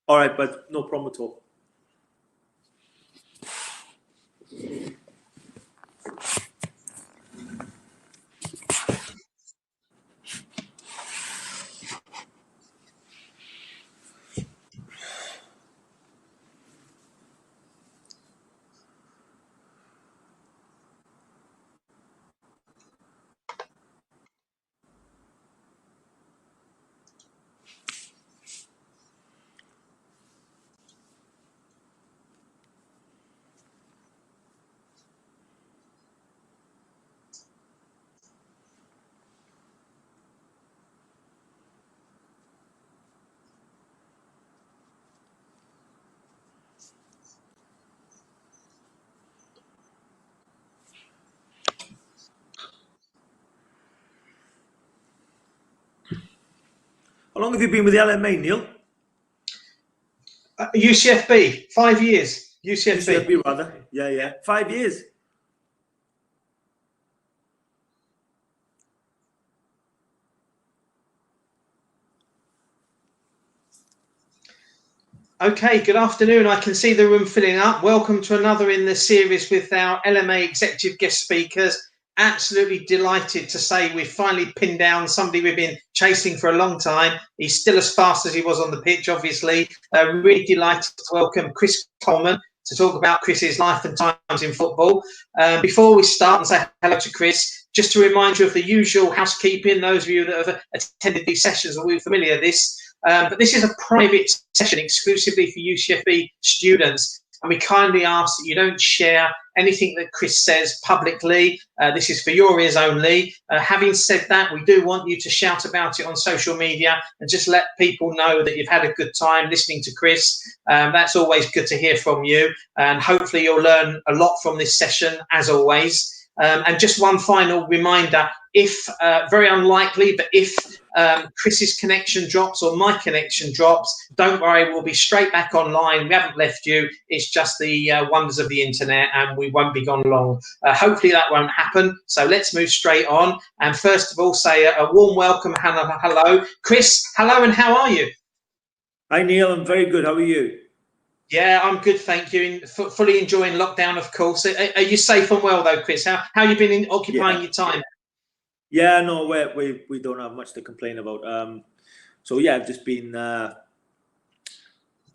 All right, but no problem at all. How long have you been with the LMA, Neil? UCFB, 5 years. UCFB, rather. Yeah. 5 years. Okay, good afternoon. I can see the room filling up. Welcome to another in the series with our LMA executive guest speakers. Absolutely delighted to say we've finally pinned down somebody we've been chasing for a long time. He's still as fast as he was on the pitch, obviously. Really delighted to welcome Chris Coleman to talk about Chris's life and times in football. Before we start and say hello to Chris, just to remind you of the usual housekeeping, those of you that have attended these sessions will be familiar with this. But this is a private session exclusively for UCFB students. And we kindly ask that you don't share anything that Chris says publicly. This is for your ears only. Having said that, we do want you to shout about it on social media and just let people know that you've had a good time listening to Chris. That's always good to hear from you. And hopefully you'll learn a lot from this session, as always. And just one final reminder, if very unlikely, but if Chris's connection drops or my connection drops, don't worry, we'll be straight back online. We haven't left you. It's just the wonders of the internet, and we won't be gone long. Hopefully that won't happen. So let's move straight on. And first of all, say a warm welcome. Hello. Chris, hello, and how are you? Hi, Neil. I'm very good. How are you? Yeah, I'm good, thank you. Fully enjoying lockdown, of course. Are you safe and well, though, Chris? How have you been occupying your time? Yeah, no, we don't have much to complain about. So yeah, I've just been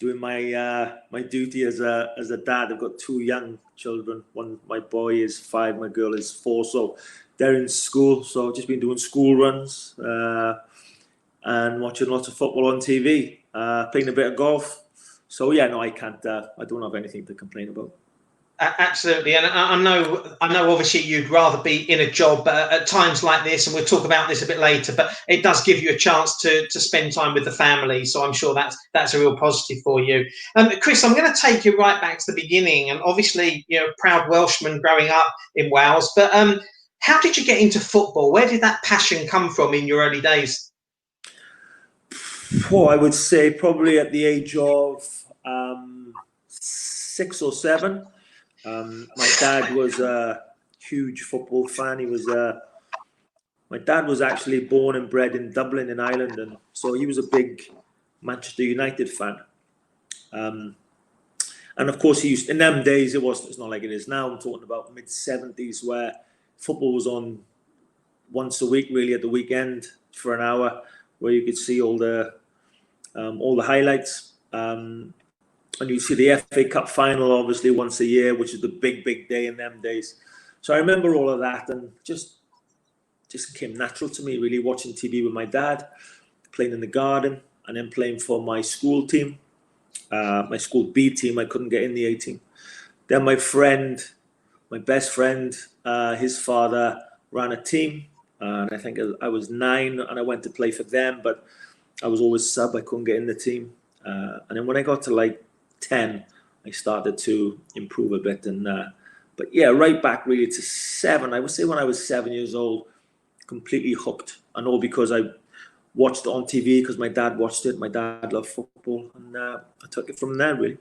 doing my duty as a dad. I've got 2 young children. My boy is 5, my girl is 4. So they're in school. So I've just been doing school runs and watching lots of football on TV, playing a bit of golf. So yeah, no, I can't. I don't have anything to complain about. Absolutely, and I know. Obviously, you'd rather be in a job at times like this, and we'll talk about this a bit later. But it does give you a chance to spend time with the family, so I'm sure that's a real positive for you. Chris, I'm going to take you right back to the beginning, and obviously, proud Welshman growing up in Wales. But how did you get into football? Where did that passion come from in your early days? I would say probably at the age of 6 or 7. My dad was a huge football fan. My dad was actually born and bred in Dublin in Ireland, and so he was a big Manchester United fan. And of course, he used, in them days, it's not like it is now. I'm talking about mid-70s, where football was on once a week, really, at the weekend for an hour, where you could see all the highlights. And you see the FA Cup final, obviously, once a year, which is the big day in them days. So I remember all of that, and just came natural to me, really, watching TV with my dad, playing in the garden, and then playing for my school team, my school B team. I couldn't get in the A team. Then my best friend, his father ran a team, and I think I was 9, and I went to play for them, but I was always sub. I couldn't get in the team. And then when I got to like 10, I started to improve a bit. But yeah, right back really to 7. I would say when I was 7 years old, completely hooked. And all because I watched it on TV because my dad watched it. My dad loved football, and I took it from there, really.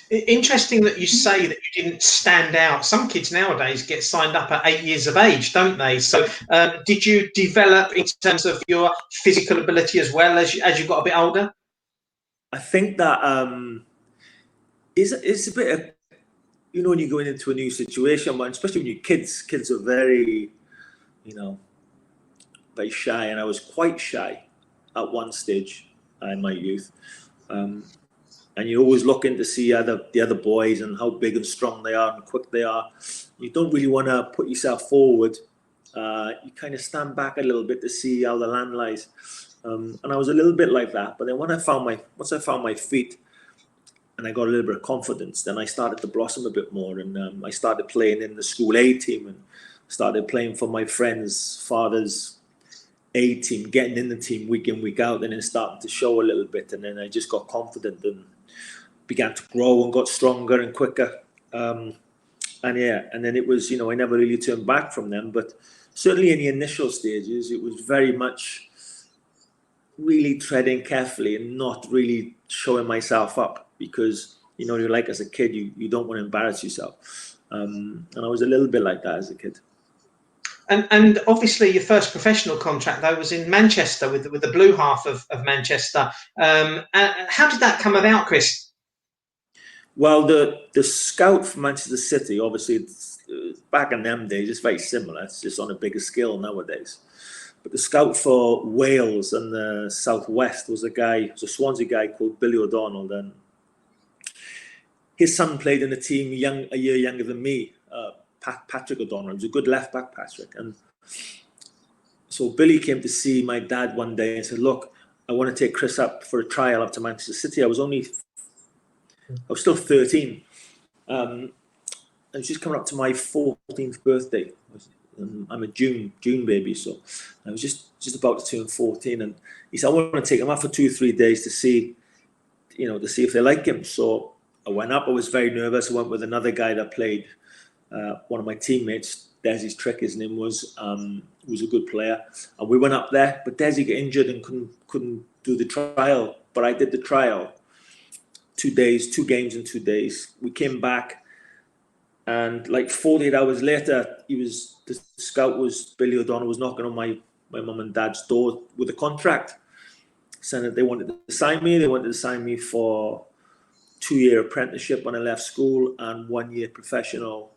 Interesting that you say that you didn't stand out. Some kids nowadays get signed up at 8 years of age, don't they? So did you develop in terms of your physical ability as well as you got a bit older? I think that it's a bit of, you know, when you're going into a new situation, especially when you're kids are very, you know, very shy, and I was quite shy at one stage in my youth. And you're always looking to see the other boys and how big and strong they are and quick they are. You don't really want to put yourself forward. You kind of stand back a little bit to see how the land lies. And I was a little bit like that. But then once I found my feet and I got a little bit of confidence, then I started to blossom a bit more. And I started playing in the school A team and started playing for my friend's father's A team, getting in the team week in, week out, and then starting to show a little bit. And then I just got confident and began to grow and got stronger and quicker. And then it was, you know, I never really turned back from them. But certainly in the initial stages, it was very much really treading carefully and not really showing myself up, because, you know, you're like, as a kid, you don't want to embarrass yourself. And I was a little bit like that as a kid. And obviously your first professional contract, though, was in Manchester with the blue half of Manchester. How did that come about, Chris? Well, the scout for Manchester City, obviously, it's back in them days, it's very similar. It's just on a bigger scale nowadays. But the scout for Wales and the Southwest was a Swansea guy called Billy O'Donnell. And his son played in a team a year younger than me, Patrick O'Donnell. He was a good left back, Patrick. And so Billy came to see my dad one day and said, "Look, I want to take Chris up for a trial up to Manchester City." I was still 13. I was just coming up to my 14th birthday. I'm a June baby, so I was just about to turn 14. And he said, "I want to take him up for 2-3 days to see if they like him." So I went up. I was very nervous. I went with another guy that played, one of my teammates, Desi's Trick, his name was a good player. And we went up there, but Desi got injured and couldn't do the trial. But I did the trial. 2 days, 2 games in 2 days. We came back, and like 48 hours later, the scout was Billy O'Donnell was knocking on my mum and dad's door with a contract, saying that they wanted to sign me. They wanted to sign me for 2-year apprenticeship when I left school and 1-year professional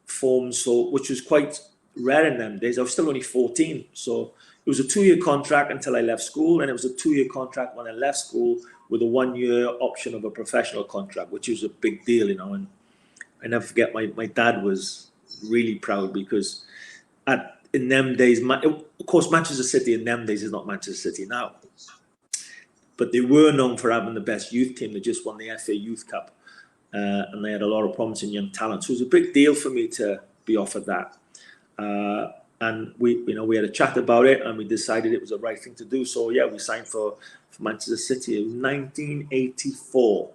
form. So, which was quite rare in them days. I was still only 14, so it was a 2-year contract until I left school, and it was a 2-year contract when I left school, with a 1-year option of a professional contract, which was a big deal, you know. And I never forget, my dad was really proud, because in them days, of course, Manchester City in them days is not Manchester City now, but they were known for having the best youth team. They just won the FA Youth Cup, and they had a lot of promising young talent. So it was a big deal for me to be offered that. And we had a chat about it, and we decided it was the right thing to do. So yeah, we signed for Manchester City. It was 1984.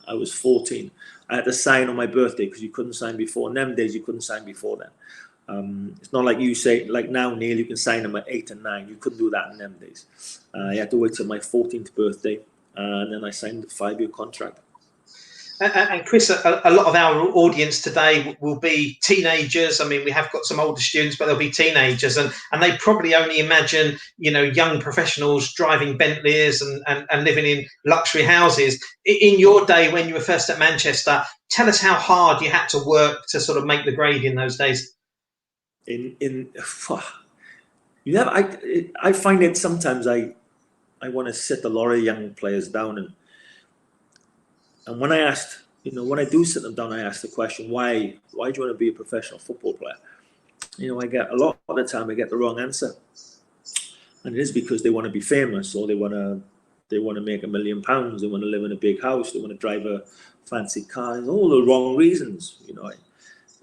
I was 14. I had to sign on my birthday, because you couldn't sign before. In them days, you couldn't sign before then. It's not like you say, like now, Neil, you can sign them at 8 and 9. You couldn't do that in them days. You had to wait till my 14th birthday, and then I signed a 5-year contract. And Chris, a lot of our audience today will be teenagers. I mean, we have got some older students, but they'll be teenagers, and they probably only imagine, you know, young professionals driving Bentleys and living in luxury houses. In your day, when you were first at Manchester, tell us how hard you had to work to sort of make the grade in those days. I find it sometimes I want to sit a lot of young players down, and when I do sit them down, I ask the question, why do you want to be a professional football player? You know, I get a lot of the time I get the wrong answer, and it is because they want to be famous, or they want to make £1 million, they want to live in a big house, they want to drive a fancy car. It's all the wrong reasons, you know.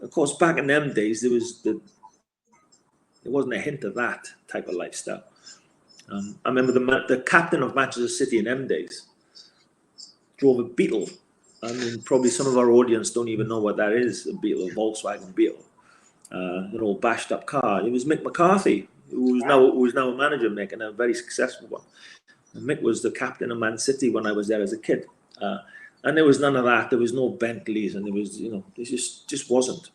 Of course, back in them days, there wasn't a hint of that type of lifestyle. I remember the captain of Manchester City in them days drove a Beetle. I mean, probably some of our audience don't even know what that is, a Beetle, a Volkswagen Beetle. An old bashed up car. It was Mick McCarthy, who was now a manager, Mick, and a very successful one. And Mick was the captain of Man City when I was there as a kid. And there was none of that. There was no Bentleys, and there was, you know, there just wasn't.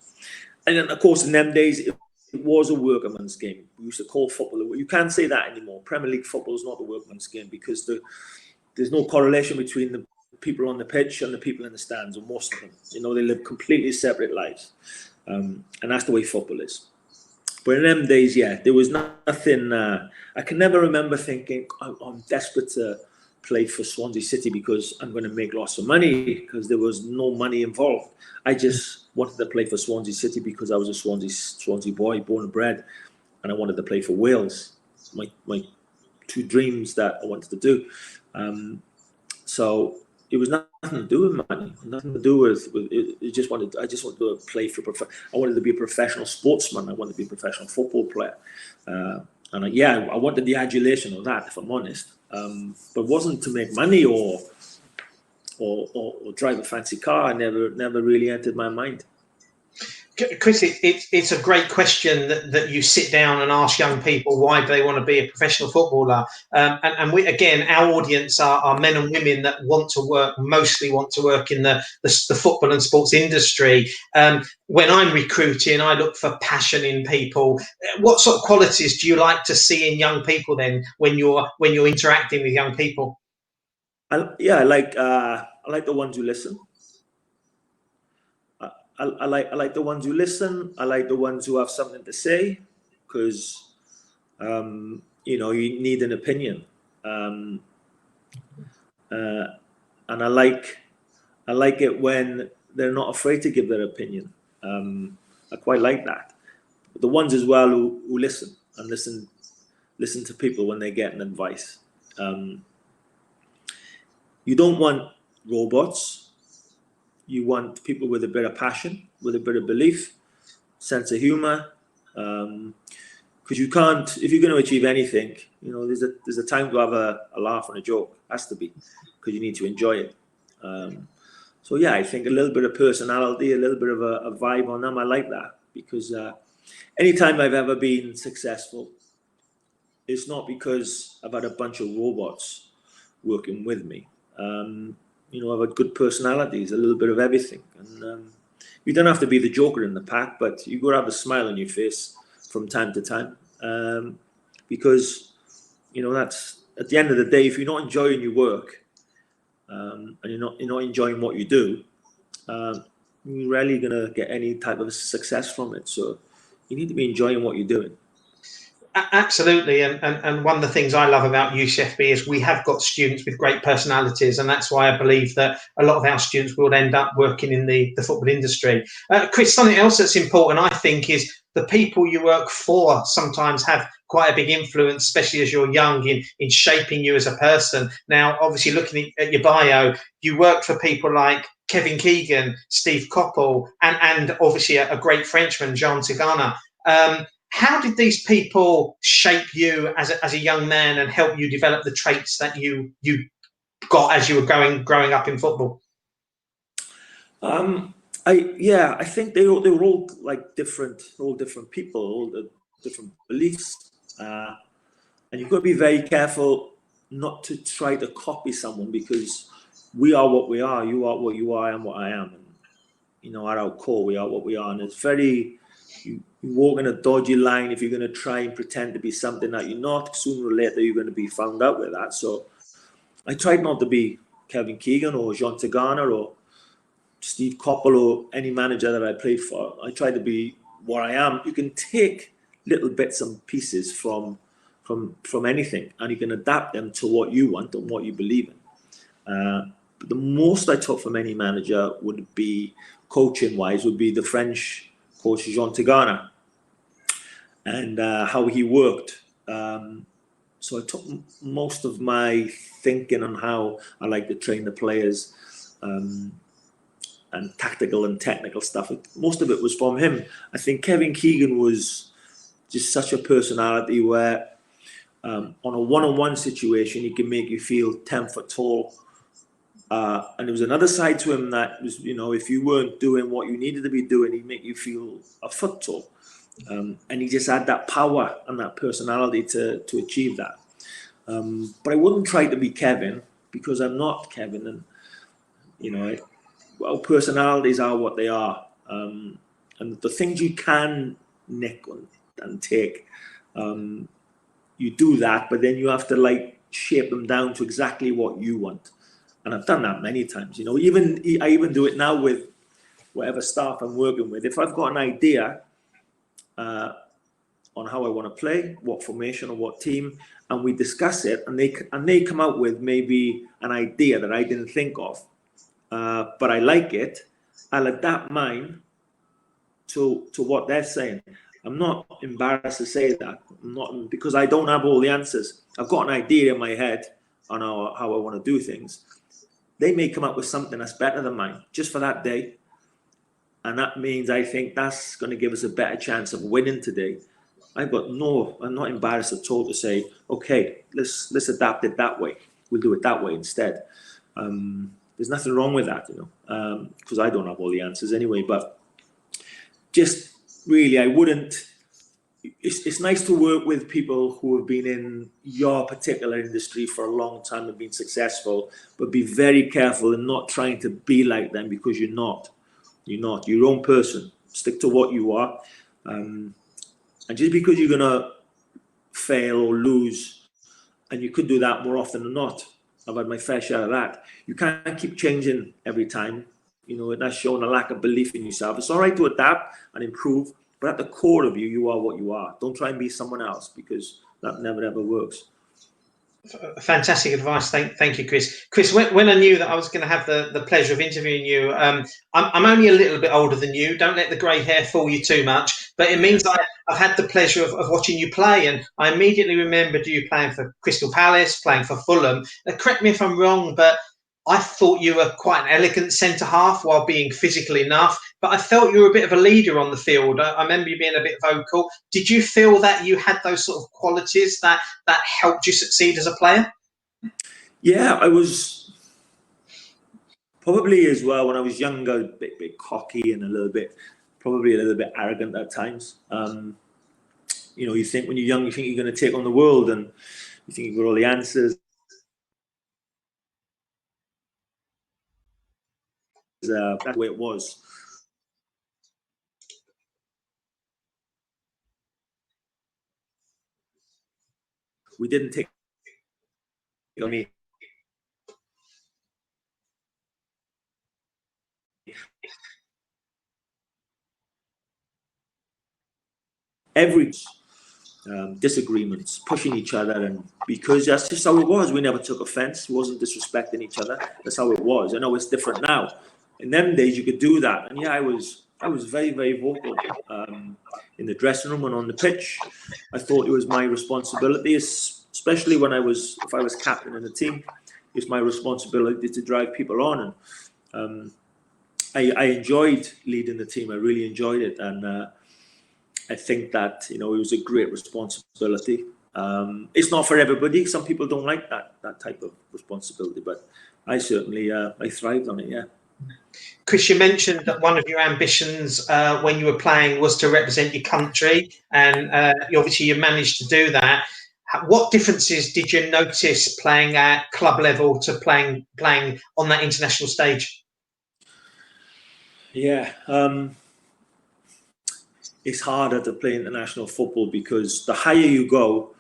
And then, of course, in them days, it was a workman's game. We used to call football. You can't say that anymore. Premier League football is not a workman's game, because the there's no correlation between the people on the pitch and the people in the stands, or most of them. You know, they live completely separate lives, and that's the way football is. But in them days, yeah, there was nothing. I can never remember thinking, I'm desperate to play for Swansea City because I'm going to make lots of money, because there was no money involved. I just wanted to play for Swansea City because I was a Swansea boy, born and bred, and I wanted to play for Wales. My two dreams that I wanted to do. So it was nothing to do with money, nothing to do with it. I just wanted to play for. I wanted to be a professional sportsman. I wanted to be a professional football player, and I wanted the adulation of that, if I'm honest. But it wasn't to make money or drive a fancy car. I never really entered my mind. Chris, it's a great question that you sit down and ask young people why do they want to be a professional footballer. And we, again, our audience are men and women that mostly want to work in the football and sports industry. When I'm recruiting, I look for passion in people. What sort of qualities do you like to see in young people then when you're interacting with young people? I like the ones who listen. I like the ones who listen. I like the ones who have something to say, because you need an opinion, and I like it when they're not afraid to give their opinion. I quite like that. But the ones as well who listen and listen to people when they're getting advice. You don't want robots. You want people with a bit of passion, with a bit of belief, sense of humor, because you can't, if you're going to achieve anything, there's a time to have a laugh and a joke. Has to be, because you need to enjoy it. So yeah, I think a little bit of personality, a little bit of a vibe on them. I like that, because anytime I've ever been successful, it's not because I've had a bunch of robots working with me. I've had good personalities, a little bit of everything. And you don't have to be the joker in the pack, but you've got to have a smile on your face from time to time. Because, that's, at the end of the day, if you're not enjoying your work, and you're not enjoying what you do, you're rarely going to get any type of success from it. So you need to be enjoying what you're doing. Absolutely, and one of the things I love about UCFB is we have got students with great personalities, and that's why I believe that a lot of our students will end up working in the football industry. Chris, something else that's important, I think, is the people you work for sometimes have quite a big influence, especially as you're young, in shaping you as a person. Now, obviously, looking at your bio, you worked for people like Kevin Keegan, Steve Coppell, and obviously a great Frenchman, Jean Tigana. How did these people shape you as a young man and help you develop the traits that you got as you were growing up in football? I think they were all like different people, all the different beliefs, and you've got to be very careful not to try to copy someone, because we are what we are. You are what you are. I am what I am. And at our core, we are what we are. And it's very, you walk in a dodgy line if you're going to try and pretend to be something that you're not. Sooner or later, you're going to be found out with that. So I tried not to be Kevin Keegan or Jean Tigana or Steve Coppell or any manager that I played for. I tried to be what I am. You can take little bits and pieces from anything, and you can adapt them to what you want and what you believe in. But the most I took from any manager would be, coaching-wise, would be the French coach Jean Tigana, and how he worked. So I took most of my thinking on how I like to train the players, and tactical and technical stuff. Most of it was from him. I think Kevin Keegan was just such a personality where, on a one-on-one situation, he can make you feel 10 foot tall. And there was another side to him that was, if you weren't doing what you needed to be doing, he'd make you feel a foot tall. And he just had that power and that personality to achieve that. But I wouldn't try to be Kevin, because I'm not Kevin. And, well, personalities are what they are. And the things you can nick and take, you do that, but then you have to shape them down to exactly what you want. And I've done that many times. I even do it now with whatever staff I'm working with. If I've got an idea on how I want to play, what formation or what team, and we discuss it, and they come out with maybe an idea that I didn't think of, but I like it, I'll adapt mine to what they're saying. I'm not embarrassed to say that. I'm not, because I don't have all the answers. I've got an idea in my head on how I want to do things. They may come up with something that's better than mine just for that day. And that means I think that's going to give us a better chance of winning today. I'm not embarrassed at all to say, okay, let's adapt it that way. We'll do it that way instead. There's nothing wrong with that, because I don't have all the answers anyway. But just really, I wouldn't. It's nice to work with people who have been in your particular industry for a long time and been successful, but be very careful in not trying to be like them, because you're not. You're not. You're your own person. Stick to what you are. And just because you're going to fail or lose, and you could do that more often than not, I've had my fair share of that. You can't keep changing every time. That's showing a lack of belief in yourself. It's all right to adapt and improve, but at the core of you, you are what you are. Don't try and be someone else, because that never, ever works. Fantastic advice. Thank you, Chris. Chris, when I knew that I was going to have the pleasure of interviewing you, I'm only a little bit older than you. Don't let the grey hair fool you too much. But it means I've had the pleasure of watching you play, and I immediately remembered you playing for Crystal Palace, playing for Fulham. Correct me if I'm wrong, but I thought you were quite an elegant centre-half while being physical enough, but I felt you were a bit of a leader on the field. I remember you being a bit vocal. Did you feel that you had those sort of qualities that helped you succeed as a player? Yeah, I was probably as well when I was younger, a bit cocky and probably a little bit arrogant at times. You think when you're young, you think you're going to take on the world, and you think you've got all the answers. That's the way it was. We didn't take on me. Every disagreements, pushing each other, and because that's just how it was. We never took offense. We wasn't disrespecting each other. That's how it was. I know it's different now. In them days, you could do that, and yeah, I was very, very vocal in the dressing room and on the pitch. I thought it was my responsibility, especially if I was captain in the team. It's my responsibility to drive people on, and I enjoyed leading the team. I really enjoyed it, and I think that it was a great responsibility. It's not for everybody. Some people don't like that type of responsibility, but I certainly I thrived on it. Yeah. Chris, you mentioned that one of your ambitions when you were playing was to represent your country, and obviously you managed to do that. What differences did you notice playing at club level to playing on that international stage? Yeah, it's harder to play international football because the higher you go,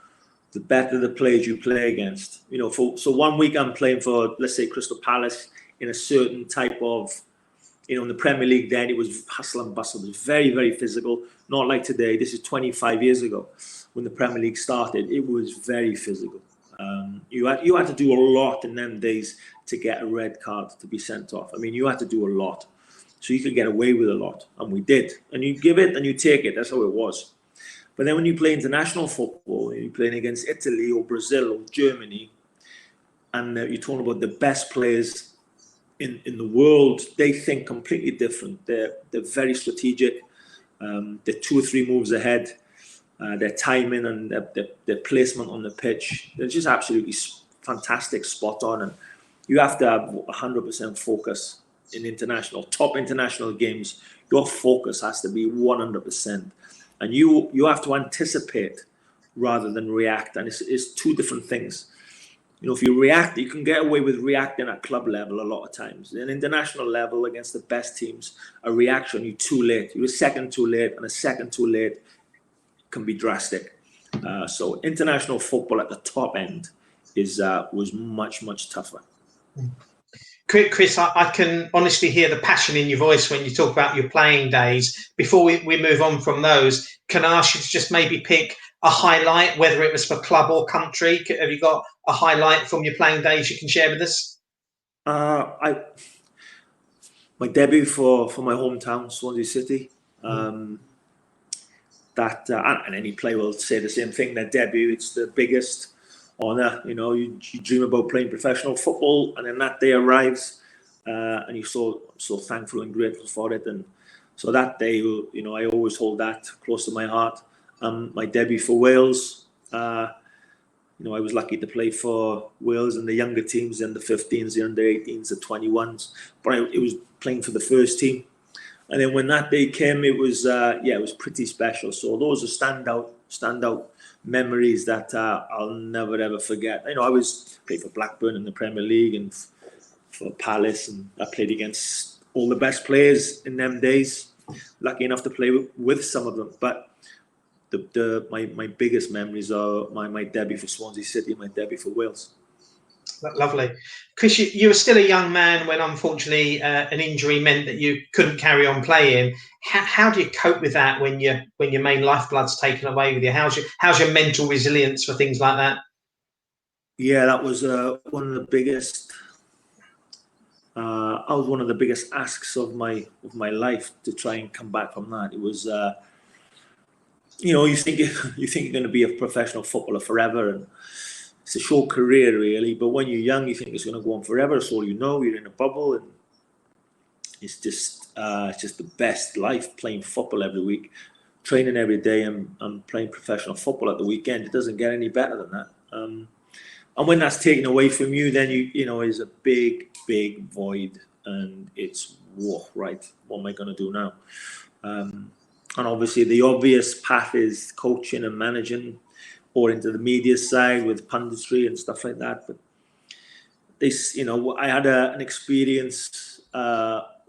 the better the players you play against. So 1 week I'm playing for, let's say, Crystal Palace in a certain type of, in the Premier League then it was hustle and bustle. It was very, very physical. Not like today. This is 25 years ago when the Premier League started. It was very physical. You had to do a lot in them days to get a red card to be sent off. I mean, you had to do a lot. So you could get away with a lot. And we did. And you give it and you take it. That's how it was. But then when you play international football, you're playing against Italy or Brazil or Germany, and you're talking about the best players in the world, they think completely different. They're very strategic. They're 2 or 3 moves ahead. Their timing and their placement on the pitch, they're just absolutely fantastic, spot on. And you have to have 100% focus in top international games. Your focus has to be 100%. And you have to anticipate rather than react. And it's 2 different things. If you react, you can get away with reacting at club level a lot of times. At international level, against the best teams, a reaction, you're too late. You're a second too late, and a second too late can be drastic. So international football at the top end was much tougher. Chris, I can honestly hear the passion in your voice when you talk about your playing days. Before we move on from those, can I ask you to just maybe pick a highlight, whether it was for club or country? Have you got a highlight from your playing days you can share with us? My debut for my hometown, Swansea City. And any player will say the same thing. Their debut, it's the biggest honour. You know, you dream about playing professional football, and then that day arrives, and you're so thankful and grateful for it. And so that day, you know, I always hold that close to my heart. My debut for Wales. You know, I was lucky to play for Wales and the younger teams, and the 15s, the under 18s, the 21s. But it was playing for the first team. And then when that day came, it was it was pretty special. So those are standout memories that I'll never ever forget. You know, I played for Blackburn in the Premier League and for Palace, and I played against all the best players in them days. Lucky enough to play with some of them, but my biggest memories are my debut for Swansea City, my debut for Wales. Lovely. Chris, you were still a young man when unfortunately an injury meant that you couldn't carry on playing. How do you cope with that when your main lifeblood's taken away with you? How's your mental resilience for things like that? Yeah, that was one of the biggest. I was one of the biggest asks of my life to try and come back from that. It was, you know, you think you're going to be a professional footballer forever, and it's a short career really. But when you're young, you think it's going to go on forever. It's all you know. You're in a bubble, and it's just the best life, playing football every week, training every day, and playing professional football at the weekend. It doesn't get any better than that. And when that's taken away from you, then you know is a big void, and it's right. What am I going to do now? And obviously, the obvious path is coaching and managing, or into the media side with punditry and stuff like that. But this, you know, I had an experience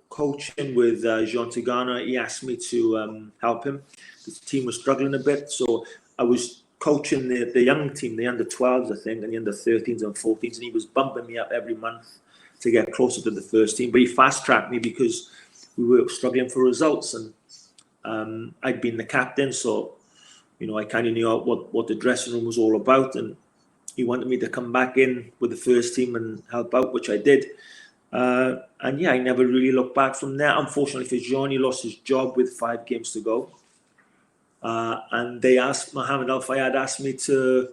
coaching with Jean Tigana. He asked me to help him. The team was struggling a bit, so I was coaching the young team, the under 12s, I think, and the under 13s and 14s, and he was bumping me up every month to get closer to the first team. But he fast-tracked me because we were struggling for results, and I'd been the captain, so you know I kind of knew what the dressing room was all about, and he wanted me to come back in with the first team and help out, which I did. And yeah, I never really looked back from there. Unfortunately for Jean, he lost his job with 5 games to go. And they asked Mohamed Al Fayed asked me to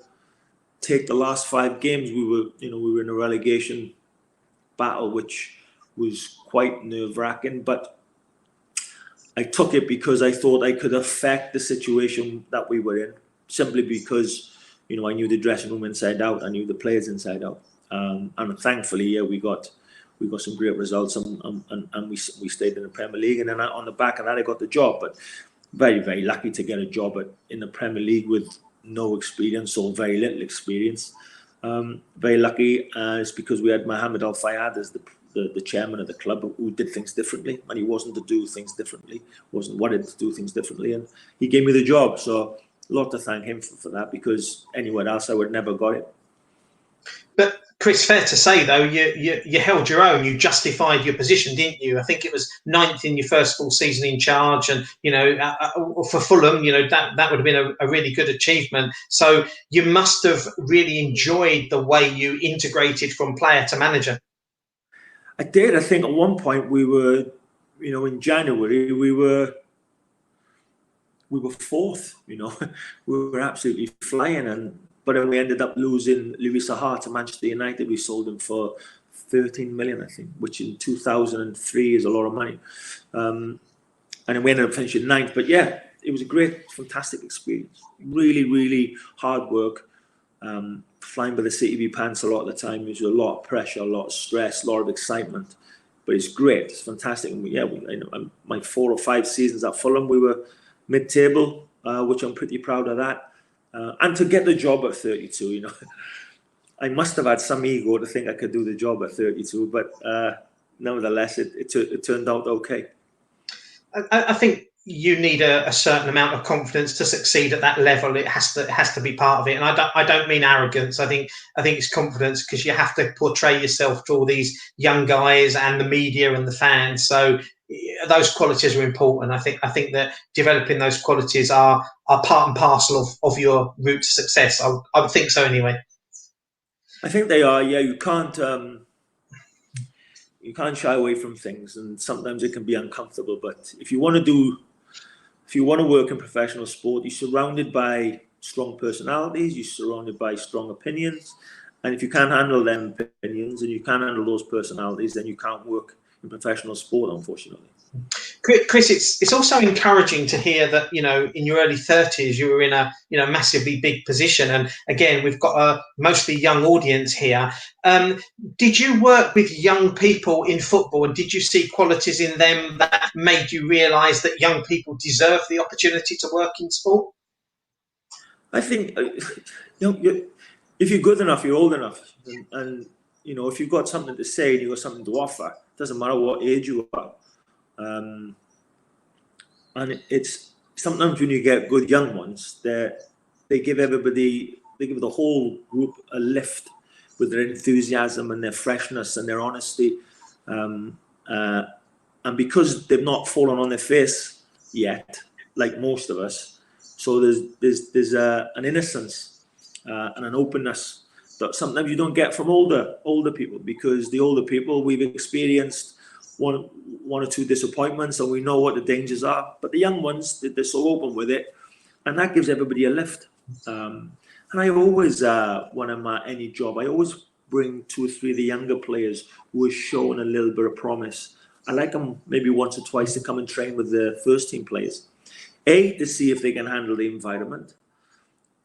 take the last 5 games. We were in a relegation battle, which was quite nerve-wracking, but I took it because I thought I could affect the situation that we were in, simply because you know I knew the dressing room inside out, I knew the players inside out, and thankfully, yeah, we got some great results, and we stayed in the Premier League, and then on the back of that, I got the job. But very lucky to get a job in the Premier League with no experience or very little experience. Very lucky. It's because we had Mohamed Al Fayed as the chairman of the club, who did things differently, and he wasn't to do things differently, wasn't wanted to do things differently, and he gave me the job. So a lot to thank him for that, because anywhere else I would never got it. But Chris, fair to say though, you held your own. You justified your position, didn't you? I think it was 9th in your first full season in charge, and you know, for Fulham, you know that would have been a really good achievement. So you must have really enjoyed the way you integrated from player to manager. I did. I think at one point we were, you know, in January we were 4th. You know, we were absolutely flying, but then we ended up losing Louis Saha to Manchester United. We sold him for 13 million, I think, which in 2003 is a lot of money. And then we ended up finishing 9th. But yeah, it was a great, fantastic experience. Really hard work. Flying by the seat of your pants a lot of the time. There's a lot of pressure, a lot of stress, a lot of excitement. But it's great. It's fantastic. And my 4 or 5 seasons at Fulham, we were mid-table, which I'm pretty proud of that. And to get the job at 32, you know, I must have had some ego to think I could do the job at 32. But nevertheless, it turned out okay. I think you need a certain amount of confidence to succeed at that level. It has to be part of it. And I don't mean arrogance. I think it's confidence, because you have to portray yourself to all these young guys and the media and the fans. So those qualities are important. I think that developing those qualities are part and parcel of your route to success. I would think so anyway. I think they are. Yeah, you can't shy away from things, and sometimes it can be uncomfortable. But if you want to work in professional sport, you're surrounded by strong personalities, you're surrounded by strong opinions. And if you can't handle them opinions and you can't handle those personalities, then you can't work in professional sport, unfortunately. Chris, it's also encouraging to hear that, in your early 30s, you were in a, massively big position. And again, we've got a mostly young audience here. Did you work with young people in football, and did you see qualities in them that made you realise that young people deserve the opportunity to work in sport? I think, if you're good enough, you're old enough. And if you've got something to say and you've got something to offer, it doesn't matter what age you are. And it's sometimes when you get good young ones, they give the whole group a lift with their enthusiasm and their freshness and their honesty, and because they've not fallen on their face yet, like most of us, so there's an innocence and an openness that sometimes you don't get from older people, because the older people, we've experienced one or two disappointments and we know what the dangers are. But the young ones, they're so open with it, and that gives everybody a lift. And I always, when I'm at any job, I always bring 2 or 3 of the younger players who are showing a little bit of promise. I like them maybe once or twice to come and train with the first team players. A, to see if they can handle the environment,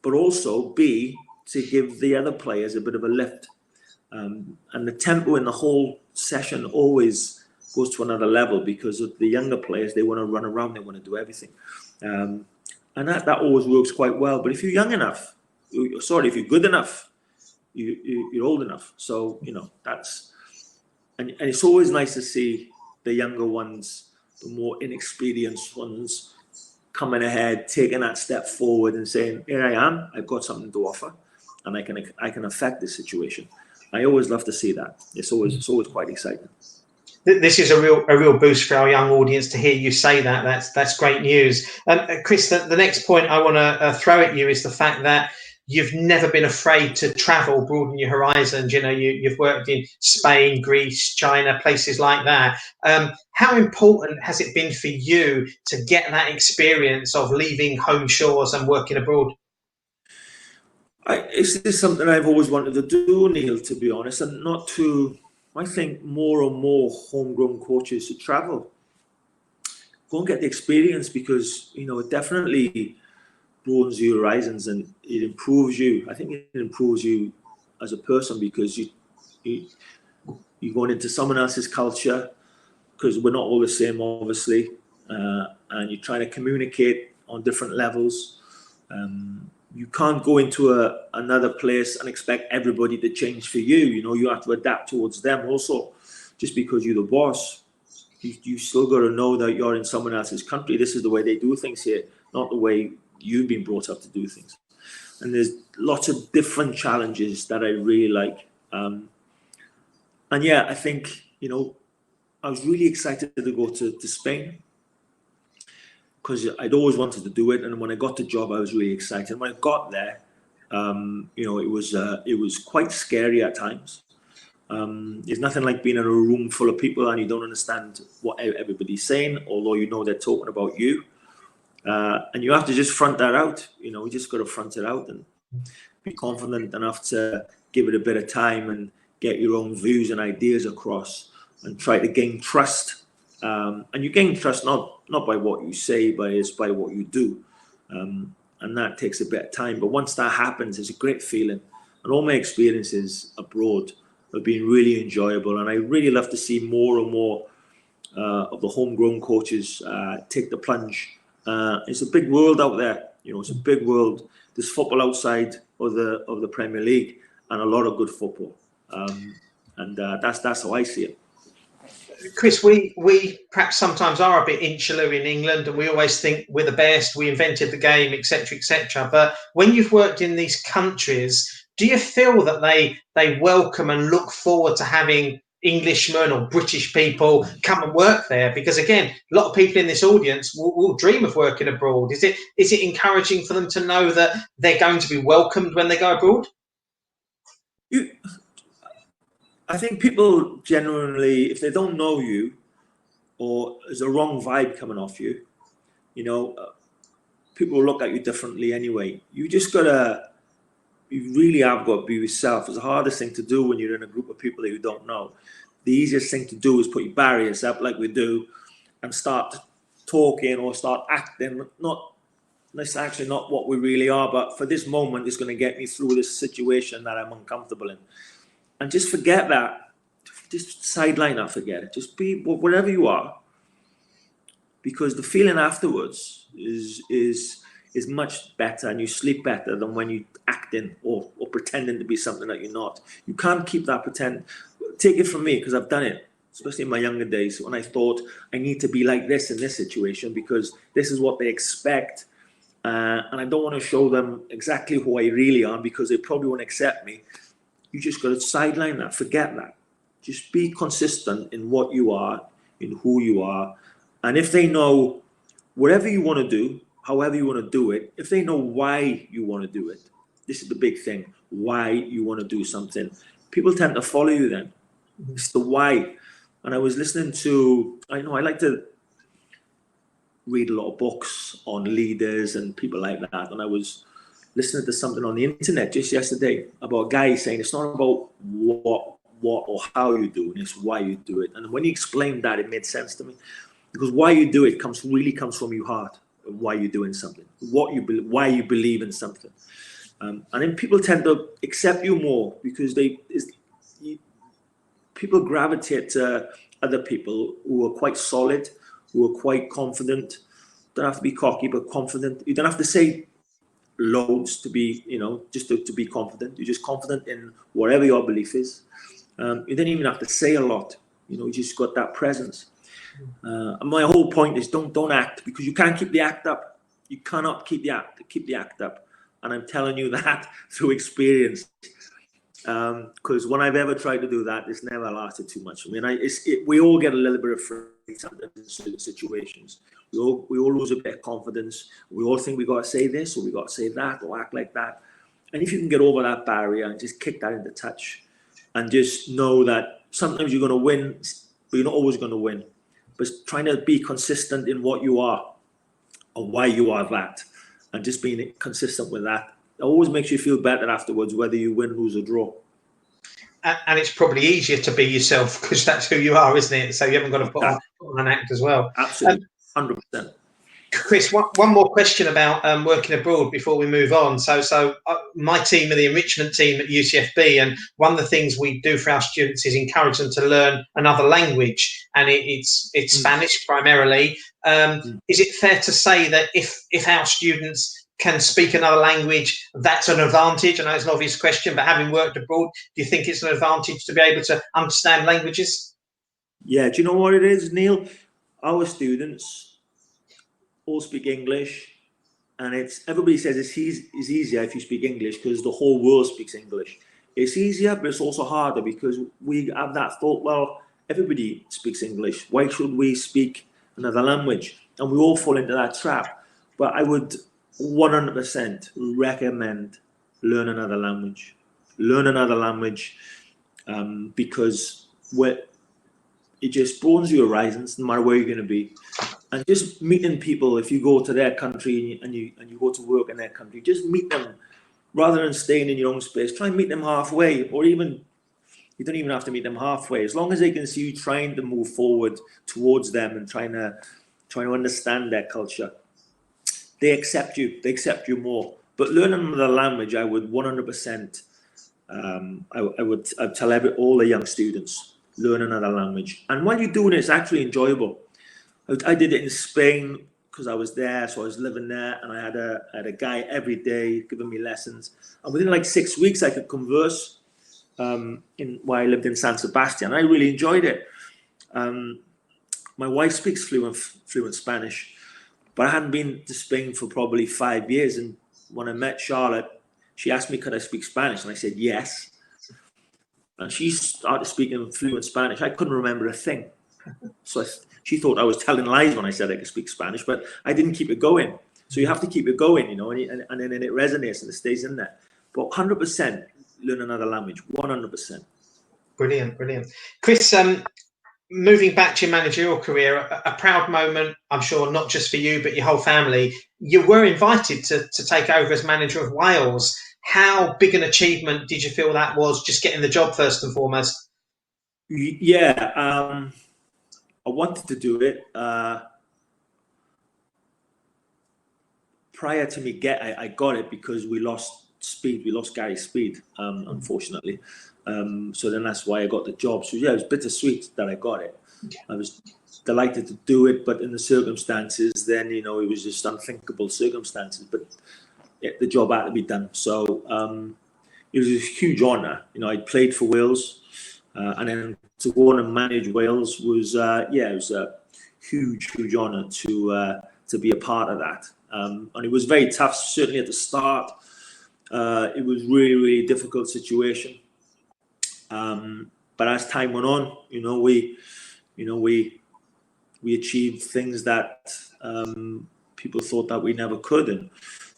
but also B, to give the other players a bit of a lift. And the tempo in the whole session always goes to another level, because of the younger players, they want to run around, they want to do everything. And that always works quite well. But if you're young enough, if you're good enough, you're old enough. So, that's, and it's always nice to see the younger ones, the more inexperienced ones, coming ahead, taking that step forward and saying, here I am, I've got something to offer, and I can affect this situation. I always love to see that. It's always quite exciting. This is a real boost for our young audience to hear you say that. That's great news. Chris, the next point I want to throw at you is the fact that you've never been afraid to travel, broaden your horizons. You've worked in Spain, Greece, China, places like that. How important has it been for you to get that experience of leaving home shores and working abroad? It's something I've always wanted to do, Neil, to be honest, and not to. I think more and more homegrown coaches should travel, go and get the experience, because it definitely broadens your horizons and it improves you. I think it improves you as a person, because you're going into someone else's culture, because we're not all the same, obviously, and you're trying to communicate on different levels. You can't go into another place and expect everybody to change for you. You have to adapt towards them also. Just because you're the boss, you still got to know that you're in someone else's country. This is the way they do things here, not the way you've been brought up to do things. And there's lots of different challenges that I really like. And yeah, I think, I was really excited to go to Spain, because I'd always wanted to do it, and when I got the job, I was really excited. When I got there, it was quite scary at times. There's nothing like being in a room full of people and you don't understand what everybody's saying, although they're talking about you, and you have to just front that out. You just got to front it out and be confident enough to give it a bit of time and get your own views and ideas across, and try to gain trust. And you gain trust not by what you say, but it's by what you do. And that takes a bit of time. But once that happens, it's a great feeling. And all my experiences abroad have been really enjoyable. And I really love to see more and more of the homegrown coaches take the plunge. It's a big world out there. It's a big world. There's football outside of the Premier League, and a lot of good football. And that's how I see it. Chris, we perhaps sometimes are a bit insular in England, and we always think we're the best, we invented the game, etc., etc. But when you've worked in these countries, do you feel that they welcome and look forward to having Englishmen or British people come and work there? Because again, a lot of people in this audience will dream of working abroad. Is it encouraging for them to know that they're going to be welcomed when they go abroad? I think people generally, if they don't know you, or there's a wrong vibe coming off you, people will look at you differently anyway. You really have got to be yourself. It's the hardest thing to do when you're in a group of people that you don't know. The easiest thing to do is put your barriers up like we do and start talking or start acting. That's actually not what we really are, but for this moment, it's going to get me through this situation that I'm uncomfortable in. And just forget that. Just sideline that, forget it. Just be whatever you are. Because the feeling afterwards is much better, and you sleep better than when you acting or pretending to be something that you're not. You can't keep that pretend. Take it from me, because I've done it, especially in my younger days, when I thought I need to be like this in this situation because this is what they expect. And I don't want to show them exactly who I really am because they probably won't accept me. You just got to sideline that, forget that. Just be consistent in what you are, in who you are. And if they know whatever you want to do, however you want to do it, if they know why you want to do it, this is the big thing, why you want to do something. People tend to follow you then. It's the why. And I was listening to, I like to read a lot of books on leaders and people like that. And I was listening to something on the internet just yesterday about a guy saying it's not about what or how you do it, it's why you do it. And when he explained that, it made sense to me. Because why you do it comes from your heart, why you're doing something, why you believe in something. And then people tend to accept you more because people gravitate to other people who are quite solid, who are quite confident. Don't have to be cocky, but confident. You don't have to say loads to be, just to be confident. You're just confident in whatever your belief is. You don't even have to say a lot. You just got that presence. And my whole point is don't act, because you can't keep the act up. You cannot keep the act up. And I'm telling you that through experience. Because when I've ever tried to do that, it's never lasted too much. I mean, we all get a little bit of afraid sometimes in certain situations. We all lose a bit of confidence. We all think we got to say this or we got to say that or act like that. And if you can get over that barrier and just kick that into touch, and just know that sometimes you're going to win, but you're not always going to win. But trying to be consistent in what you are and why you are that, and just being consistent with that, it always makes you feel better afterwards, whether you win, lose, or draw. And it's probably easier to be yourself because that's who you are, isn't it? So you haven't got to put on an act as well. Absolutely, 100%. Chris, one more question about working abroad before we move on. So my team are the enrichment team at UCFB, and one of the things we do for our students is encourage them to learn another language, and it's Spanish primarily. Is it fair to say that if our students can speak another language, that's an advantage? I know it's an obvious question, but having worked abroad, do you think it's an advantage to be able to understand languages? Yeah, do you know what it is, Neil? Our students all speak English, and everybody says it's easier if you speak English because the whole world speaks English. It's easier, but it's also harder because we have that thought, well, everybody speaks English. Why should we speak another language? And we all fall into that trap. But I would 100% recommend learn another language. Learn another language because it just broadens your horizons no matter where you're going to be. And just meeting people, if you go to their country and you go to work in their country, just meet them rather than staying in your own space. Try and meet them halfway, or even you don't even have to meet them halfway. As long as they can see you trying to move forward towards them and trying to understand their culture, they accept you. They accept you more. But learning another language, I would 100%. I'd tell all the young students, learn another language. And while you're doing it, it's actually enjoyable. I did it in Spain because I was there, so I was living there, and I had a guy every day giving me lessons. And within like 6 weeks, I could converse while I lived in San Sebastian. I really enjoyed it. My wife speaks fluent Spanish, but I hadn't been to Spain for probably 5 years. And when I met Charlotte, she asked me, could I speak Spanish? And I said, yes. And she started speaking fluent Spanish. I couldn't remember a thing. So she thought I was telling lies when I said I could speak Spanish, but I didn't keep it going. So you have to keep it going, you know, and then it resonates and it stays in there. But 100% learn another language, 100%. Brilliant, brilliant. Chris, moving back to your managerial career, a proud moment, I'm sure, not just for you, but your whole family. You were invited to take over as manager of Wales. How big an achievement did you feel that was, just getting the job first and foremost? Yeah, I wanted to do it. Prior to me I got it because we lost Speed. We lost Gary Speed, unfortunately. So then that's why I got the job. So yeah, it was bittersweet that I got it. I was delighted to do it, but in the circumstances, then, you know, it was just unthinkable circumstances. But yeah, the job had to be done. So it was a huge honour. You know, I played for Wales, and then to go on and manage Wales was it was a huge honour to be a part of that. And it was very tough, certainly at the start. It was really difficult situation. But as time went on, we achieved things that people thought that we never could, and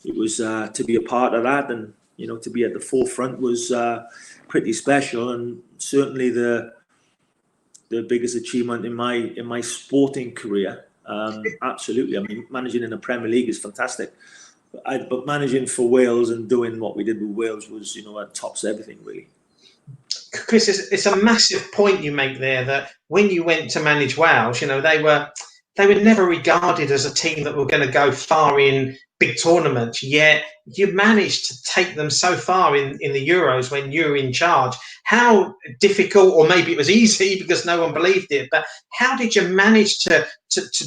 it was to be a part of that, and you know, to be at the forefront was pretty special, and certainly the biggest achievement in my sporting career. Absolutely, I mean, managing in the Premier League is fantastic, but managing for Wales and doing what we did with Wales was, you know, it tops everything really. Chris, it's a massive point you make there, that when you went to manage Wales, you know, they were never regarded as a team that were going to go far in big tournaments, yet you managed to take them so far in the Euros when you were in charge. How difficult, or maybe it was easy because no one believed it, but how did you manage to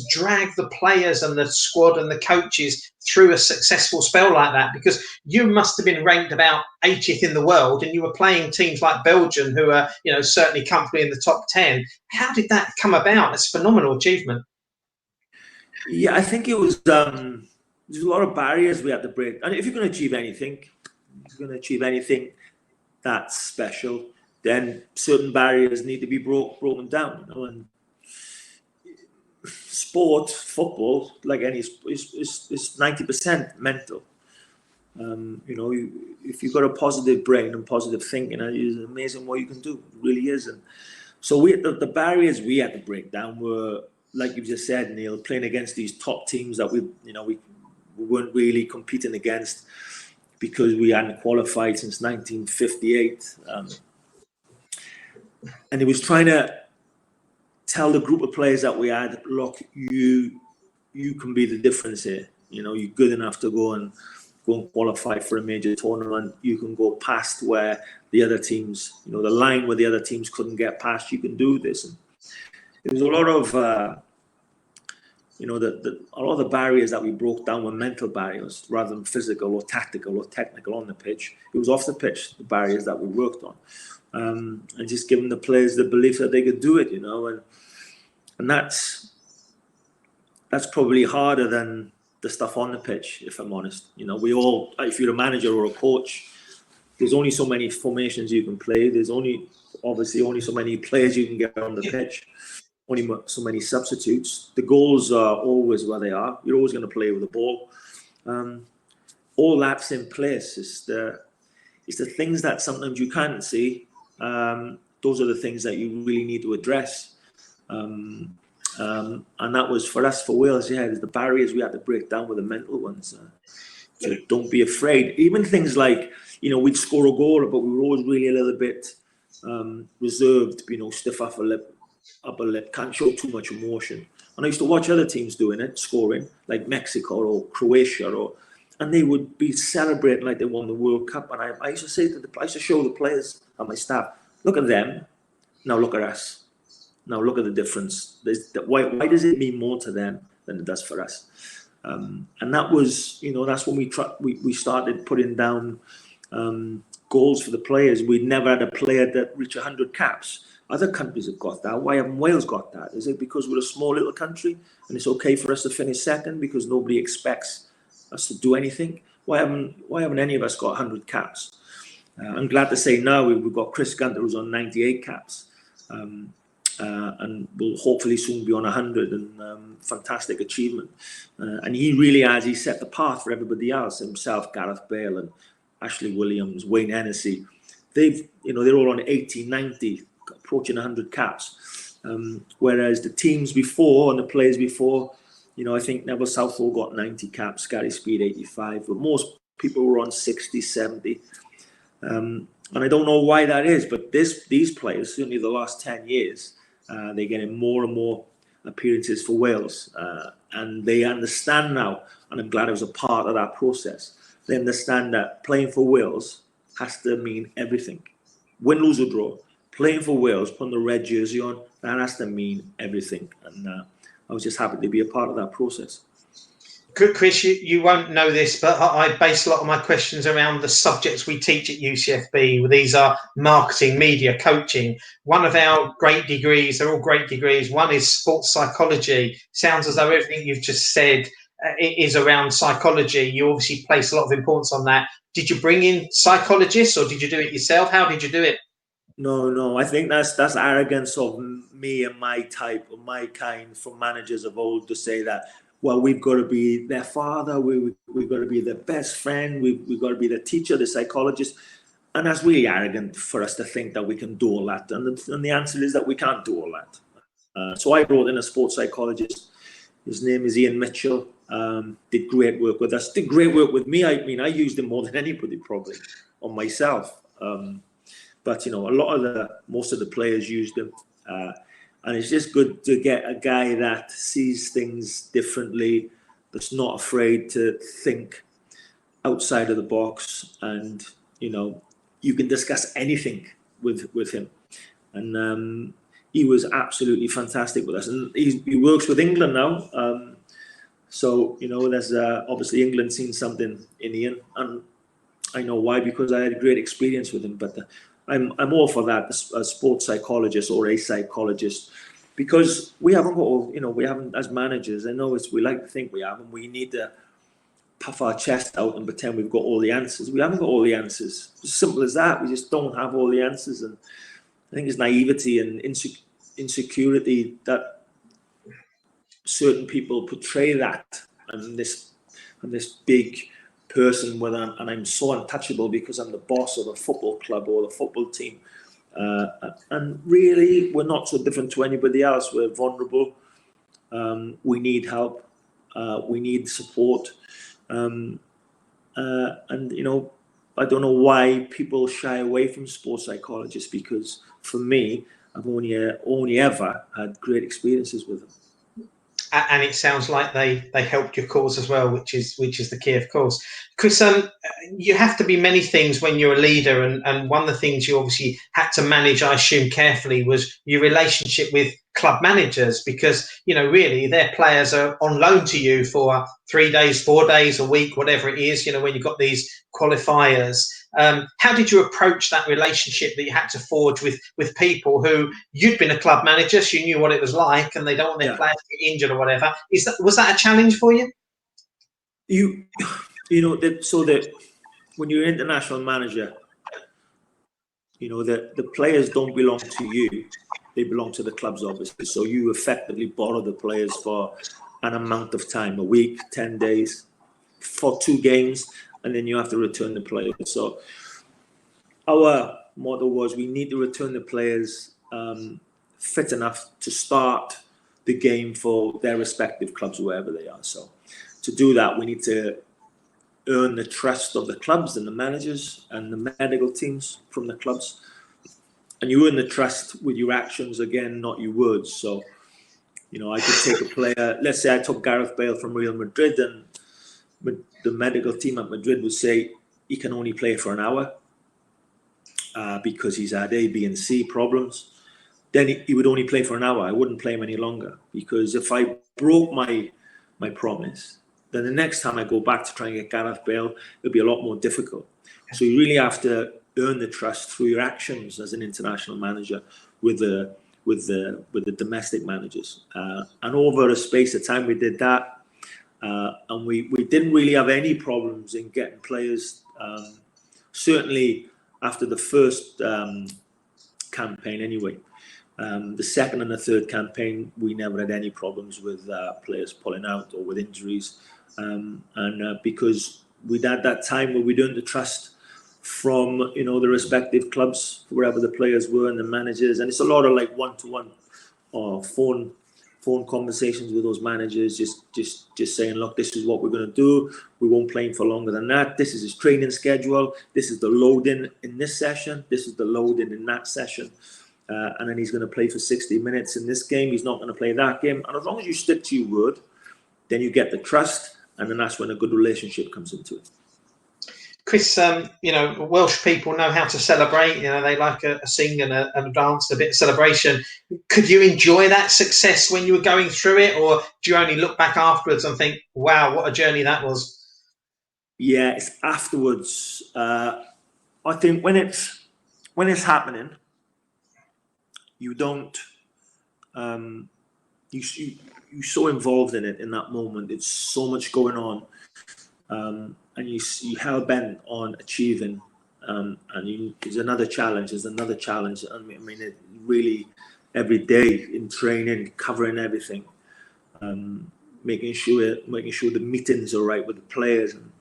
drag the players and the squad and the coaches through a successful spell like that? Because you must have been ranked about 80th in the world, and you were playing teams like Belgium, who are, you know, certainly comfortably in the top 10. How did that come about? It's a phenomenal achievement. Yeah, I think it was there's a lot of barriers we had to break. And if you're going to achieve anything that's special, then certain barriers need to be broken down. You know, and sport, football, like any, is 90% mental. You know, if you've got a positive brain and positive thinking, it's amazing what you can do. It really is. And so the barriers we had to break down were, like you just said, Neil, playing against these top teams that we weren't really competing against because we hadn't qualified since 1958. And it was trying to tell the group of players that we had, look, you can be the difference here. You know, you're good enough to go and qualify for a major tournament. You can go past where the other teams, you know, the line where the other teams couldn't get past. You can do this. And it was a lot of you know, a lot of the barriers that we broke down were mental barriers rather than physical or tactical or technical on the pitch. It was off the pitch, the barriers that we worked on, and just giving the players the belief that they could do it, you know, and that's probably harder than the stuff on the pitch, if I'm honest. You know, we all, if you're a manager or a coach, there's only so many formations you can play. There's obviously only so many players you can get on the pitch. Only so many substitutes. The goals are always where they are. You're always going to play with the ball. All that's in place. It's the things that sometimes you can't see. Those are the things that you really need to address. And that was for us, for Wales. Yeah, the barriers we had to break down were the mental ones. So don't be afraid. Even things like, you know, we'd score a goal, but we were always really a little bit reserved. You know, stiff upper lip, can't show too much emotion. And I used to watch other teams doing it, scoring, like Mexico or Croatia, and they would be celebrating like they won the World Cup. And I used to say I used to show the players and my staff, look at them, now look at us. Now look at the difference. Why does it mean more to them than it does for us? And that was, you know, that's when we started putting down goals for the players. We'd never had a player that reached 100 caps. other countries have got that. Why haven't Wales got that? Is it because we're a small little country and it's okay for us to finish second because nobody expects us to do anything? Why haven't any of us got 100 caps? I'm glad to say now we've got Chris Gunter, who's on 98 caps, and will hopefully soon be on 100. And fantastic achievement. And he really has. He set the path for everybody else. Himself, Gareth Bale, and Ashley Williams, Wayne Hennessy. They're all on 80, 90, approaching 100 caps. Whereas the teams before and the players before, I think Neville Southall got 90 caps, Gary Speed 85, but most people were on 60, 70. And I don't know why that is, but these players, certainly the last 10 years, they're getting more and more appearances for Wales. And they understand now, and I'm glad I was a part of that process, they understand that playing for Wales has to mean everything. Win, lose or draw, playing for Wales, putting the red jersey on, that has to mean everything. And I was just happy to be a part of that process. Chris, you won't know this, but I base a lot of my questions around the subjects we teach at UCFB. These are marketing, media, coaching. One of our great degrees, they're all great degrees. One is sports psychology. Sounds as though everything you've just said is around psychology. You obviously place a lot of importance on that. Did you bring in psychologists or did you do it yourself? How did you do it? No. I think that's arrogance of me and my type, or my kind, from managers of old to say that, well, we've got to be their father, we've got to be their best friend, we've got to be the teacher, the psychologist. And that's really arrogant for us to think that we can do all that. And the answer is that we can't do all that. So I brought in a sports psychologist. His name is Ian Mitchell. Did great work with us, did great work with me. I mean, I used him more than anybody probably on myself. But, most of the players used him. And it's just good to get a guy that sees things differently, that's not afraid to think outside of the box. And, you can discuss anything with him. And he was absolutely fantastic with us. And he works with England now. So, there's obviously England seen something in Ian. And I know why, because I had a great experience with him. But I'm all for that, a sports psychologist or a psychologist, because we haven't got, we haven't, as managers, I know we like to think we have, and we need to puff our chest out and pretend we've got all the answers. We haven't got all the answers. It's as simple as that. We just don't have all the answers. And I think it's naivety and insecurity that certain people portray that, and this big person and I'm so untouchable because I'm the boss of the football club or the football team, and really we're not so different to anybody else. We're vulnerable. We need help. We need support. And I don't know why people shy away from sports psychologists, because for me, I've only ever had great experiences with them. And it sounds like they helped your cause as well, which is the key, of course. Chris, you have to be many things when you're a leader, and one of the things you obviously had to manage, I assume, carefully was your relationship with club managers, because really their players are on loan to you for 3 days, 4 days, a week, whatever it is. When you've got these qualifiers. How did you approach that relationship that you had to forge with people who you'd been a club manager, so you knew what it was like, and they don't want their players to get injured or whatever? Was that a challenge for you? So that when you're an international manager, the players don't belong to you; they belong to the clubs, obviously. So you effectively borrow the players for an amount of time, a week, 10 days, for 2 games. And then you have to return the players. So our motto was, we need to return the players fit enough to start the game for their respective clubs, wherever they are. So to do that, we need to earn the trust of the clubs and the managers and the medical teams from the clubs. And you earn the trust with your actions, again, not your words. So, I could take a player, let's say I took Gareth Bale from Real Madrid, and the medical team at Madrid would say he can only play for an hour because he's had A, B, and C problems. Then he would only play for an hour. I wouldn't play him any longer, because if I broke my promise, then the next time I go back to try and get Gareth Bale, it'll be a lot more difficult. So you really have to earn the trust through your actions as an international manager, with the domestic managers. And over a space of time, we did that, and we didn't really have any problems in getting players. Certainly after the first campaign, anyway. The second and the third campaign, we never had any problems with players pulling out or with injuries, and because we'd had that time where we'd earned the trust from the respective clubs, wherever the players were and the managers, and it's a lot of like one-to-one or phone conversations with those managers, just saying, look, this is what we're going to do. We won't play him for longer than that. This is his training schedule. This is the load-in this session. This is the load-in that session. And then he's going to play for 60 minutes in this game. He's not going to play that game. And as long as you stick to your word, then you get the trust, and then that's when a good relationship comes into it. Chris, Welsh people know how to celebrate. They like a sing and a dance, a bit of celebration. Could you enjoy that success when you were going through it, or do you only look back afterwards and think, wow, what a journey that was? Yeah, it's afterwards. I think when it's happening, you don't. You're so involved in it in that moment. It's so much going on. And you hell bent on achieving, and there's another challenge. I mean, it really every day in training, covering everything, making sure the meetings are right with the players. And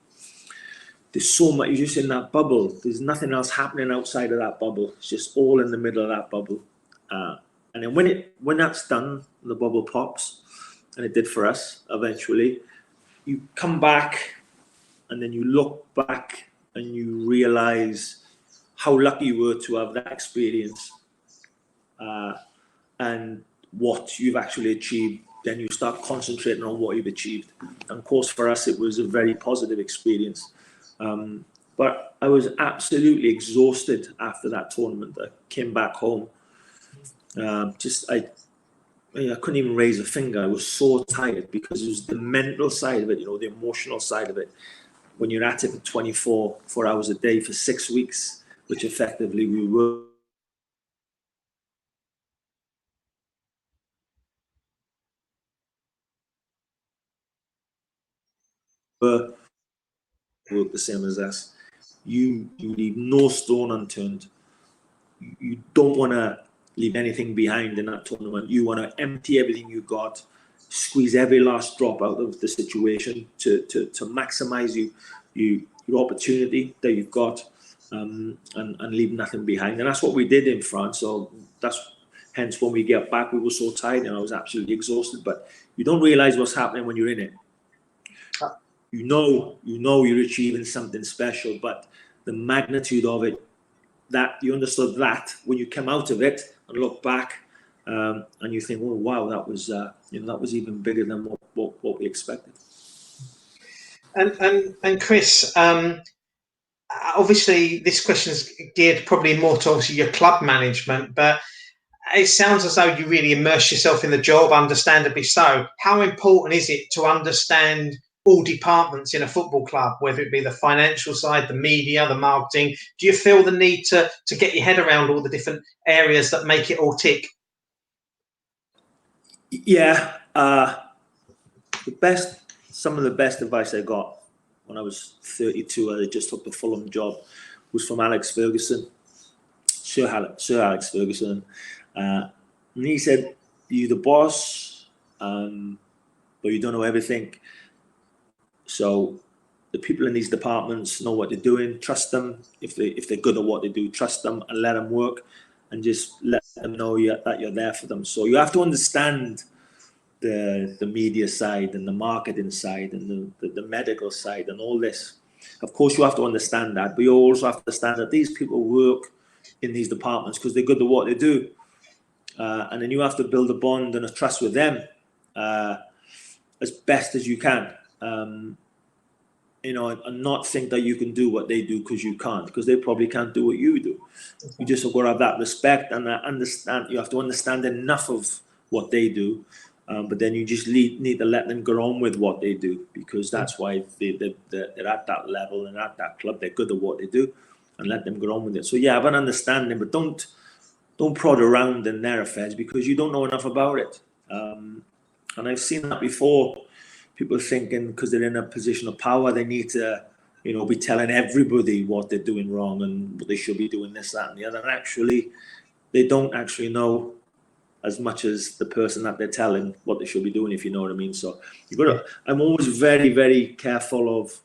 there's so much. You're just in that bubble. There's nothing else happening outside of that bubble. It's just all in the middle of that bubble. And then when that's done, the bubble pops, and it did for us eventually. You come back. And then you look back and you realize how lucky you were to have that experience, and what you've actually achieved. Then you start concentrating on what you've achieved. And of course, for us, it was a very positive experience. But I was absolutely exhausted after that tournament. I came back home. I couldn't even raise a finger. I was so tired because it was the mental side of it, the emotional side of it. When you're at it for 24 hours a day for 6 weeks, which effectively we were. Work the same as us. You leave no stone unturned. You don't want to leave anything behind in that tournament. You want to empty everything you got, squeeze every last drop out of the situation to maximize your opportunity that you've got, and leave nothing behind. And that's what we did in France. So hence when we get back, we were so tired and I was absolutely exhausted. But you don't realize what's happening when you're in it. You know you're achieving something special, but the magnitude of it, that you understood that when you come out of it and look back, and you think, oh wow, that was even bigger than what we expected. And Chris, obviously this question is geared probably more to obviously your club management, but it sounds as though you really immerse yourself in the job, understandably so. How important is it to understand all departments in a football club, whether it be the financial side, the media, the marketing? Do you feel the need to get your head around all the different areas that make it all tick? Yeah, some of the best advice I got when I was 32, I just took the Fulham job, was from Alex Ferguson, Sir Alex Ferguson. And he said, you're the boss, but you don't know everything. So the people in these departments know what they're doing. Trust them. If they're good at what they do, trust them and let them work, and just let them know that you're there for them. So you have to understand the media side and the marketing side and the medical side and all this. Of course, you have to understand that, but you also have to understand that these people work in these departments because they're good at what they do. And then you have to build a bond and a trust with them as best as you can. And not think that you can do what they do because you can't, because they probably can't do what you do. You just have got to have that respect and understand. You have to understand enough of what they do, but then you just need to let them go on with what they do, because that's why they're at that level and at that club. They're good at what they do, and let them go on with it. So yeah, have an understanding, but don't don't prod around in their affairs because you don't know enough about it. And I've seen that before. People thinking because they're in a position of power, they need to, be telling everybody what they're doing wrong and what they should be doing, this, that, and the other. And actually, they don't actually know as much as the person that they're telling what they should be doing, if you know what I mean. So you've got to, I'm always very, very careful of.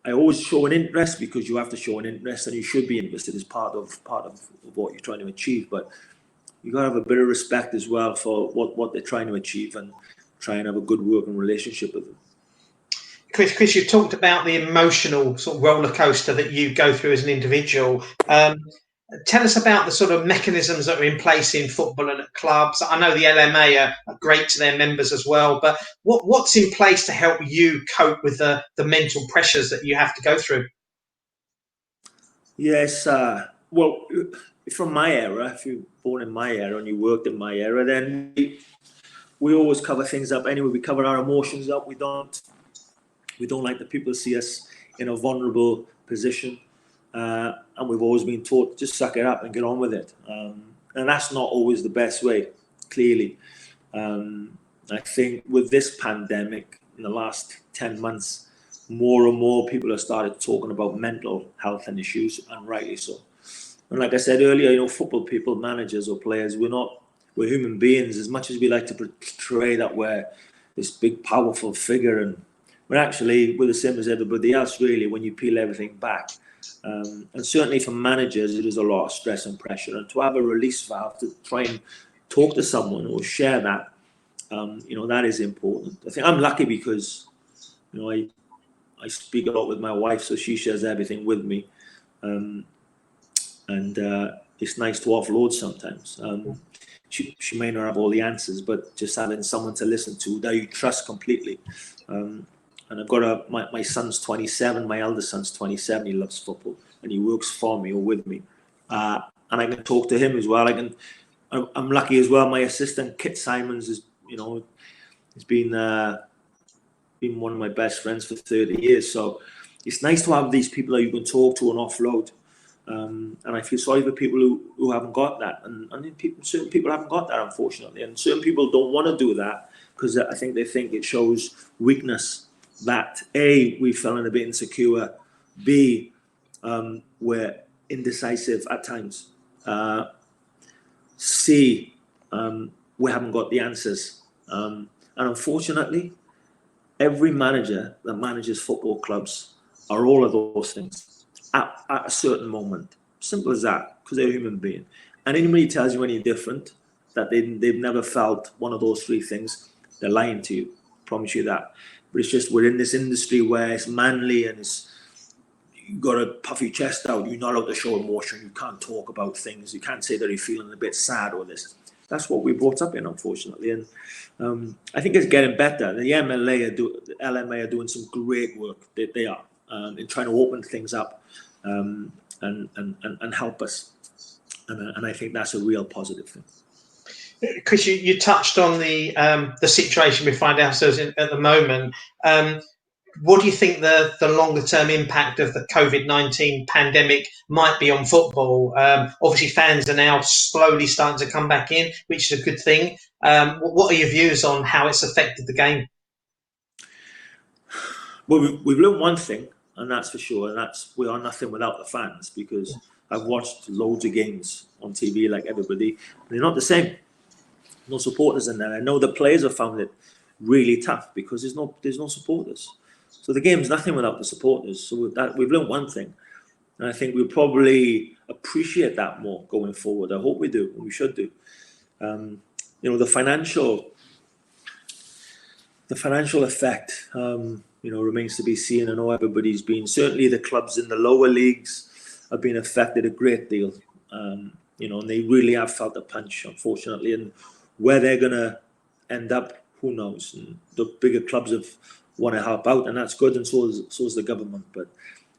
I always show an interest because you have to show an interest, and you should be interested as part of what you're trying to achieve. But you got to have a bit of respect as well for what they're trying to achieve, and try and have a good working relationship with them. Chris, you talked about the emotional sort of roller coaster that you go through as an individual. Tell us about the sort of mechanisms that are in place in football and at clubs. I know the LMA are great to their members as well, but what's in place to help you cope with the mental pressures that you have to go through? Yes, well, from my era, if you're born in my era and you worked in my era, then we always cover things up anyway. We cover our emotions up. We don't like the people to see us in a vulnerable position. And we've always been taught, just suck it up and get on with it. And that's not always the best way, clearly. I think with this pandemic, in the last 10 months, more and more people have started talking about mental health and issues, and rightly so. And like I said earlier, football people, managers or players, we're human beings. As much as we like to portray that we're this big, powerful figure, and we're the same as everybody else, really, when you peel everything back. And certainly for managers, it is a lot of stress and pressure. And to have a release valve to try and talk to someone or share that, that is important. I think I'm lucky because, I speak a lot with my wife, so she shares everything with me. And it's nice to offload sometimes. She may not have all the answers, but just having someone to listen to that you trust completely. And I've got my son's 27, my eldest son's 27. He loves football and he works for me or with me. And I can talk to him as well. I'm lucky as well. My assistant, Kit Simons, has been one of my best friends for 30 years. So it's nice to have these people that you can talk to and offload. And I feel sorry for people who haven't got that. And certain people haven't got that, unfortunately. And certain people don't want to do that because I think they think it shows weakness. That A, we're feeling a bit insecure. B, we're indecisive at times. C, we haven't got the answers. And unfortunately, every manager that manages football clubs are all of those things at a certain moment. Simple as that, because they're a human being. And anybody tells you any different, that they've never felt one of those three things, they're lying to you. I promise you that. But it's just we're in this industry where it's manly and you got to puff your chest out. You're not allowed to show emotion. You can't talk about things. You can't say that you're feeling a bit sad or this. That's what we brought up in, unfortunately. And I think it's getting better. The LMA are doing some great work. They are in trying to open things up and help us. And I think that's a real positive thing. Chris, you touched on the situation we find ourselves in at the moment. What do you think the longer term impact of the COVID-19 pandemic might be on football? Obviously, fans are now slowly starting to come back in, which is a good thing. What are your views on how it's affected the game? Well, we've learned one thing, and that's for sure, and that's we are nothing without the fans, because I've watched loads of games on TV like everybody. They're not the same. No supporters in there. I know the players have found it really tough because there's no supporters. So the game's nothing without the supporters. So we've learned one thing, and I think we'll probably appreciate that more going forward. I hope we do, and we should do. The financial effect, remains to be seen. I know everybody's been, certainly the clubs in the lower leagues have been affected a great deal. And they really have felt the punch, unfortunately. And where they're going to end up, who knows? And the bigger clubs have want to help out, and that's good, and so is the government. But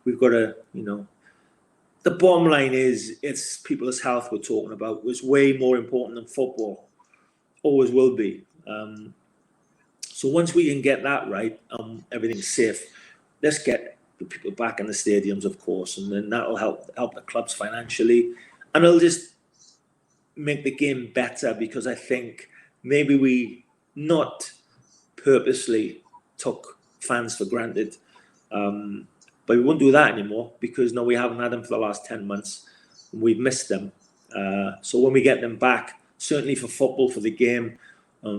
we've got to, the bottom line is it's people's health we're talking about. It's way more important than football. Always will be. So once we can get that right, everything's safe. Let's get the people back in the stadiums, of course, and then that'll help the clubs financially, and it'll just make the game better, because I think maybe we not purposely took fans for granted, but we won't do that anymore, because no, we haven't had them for the last 10 months. We've missed them. So when we get them back, certainly for football, for the game,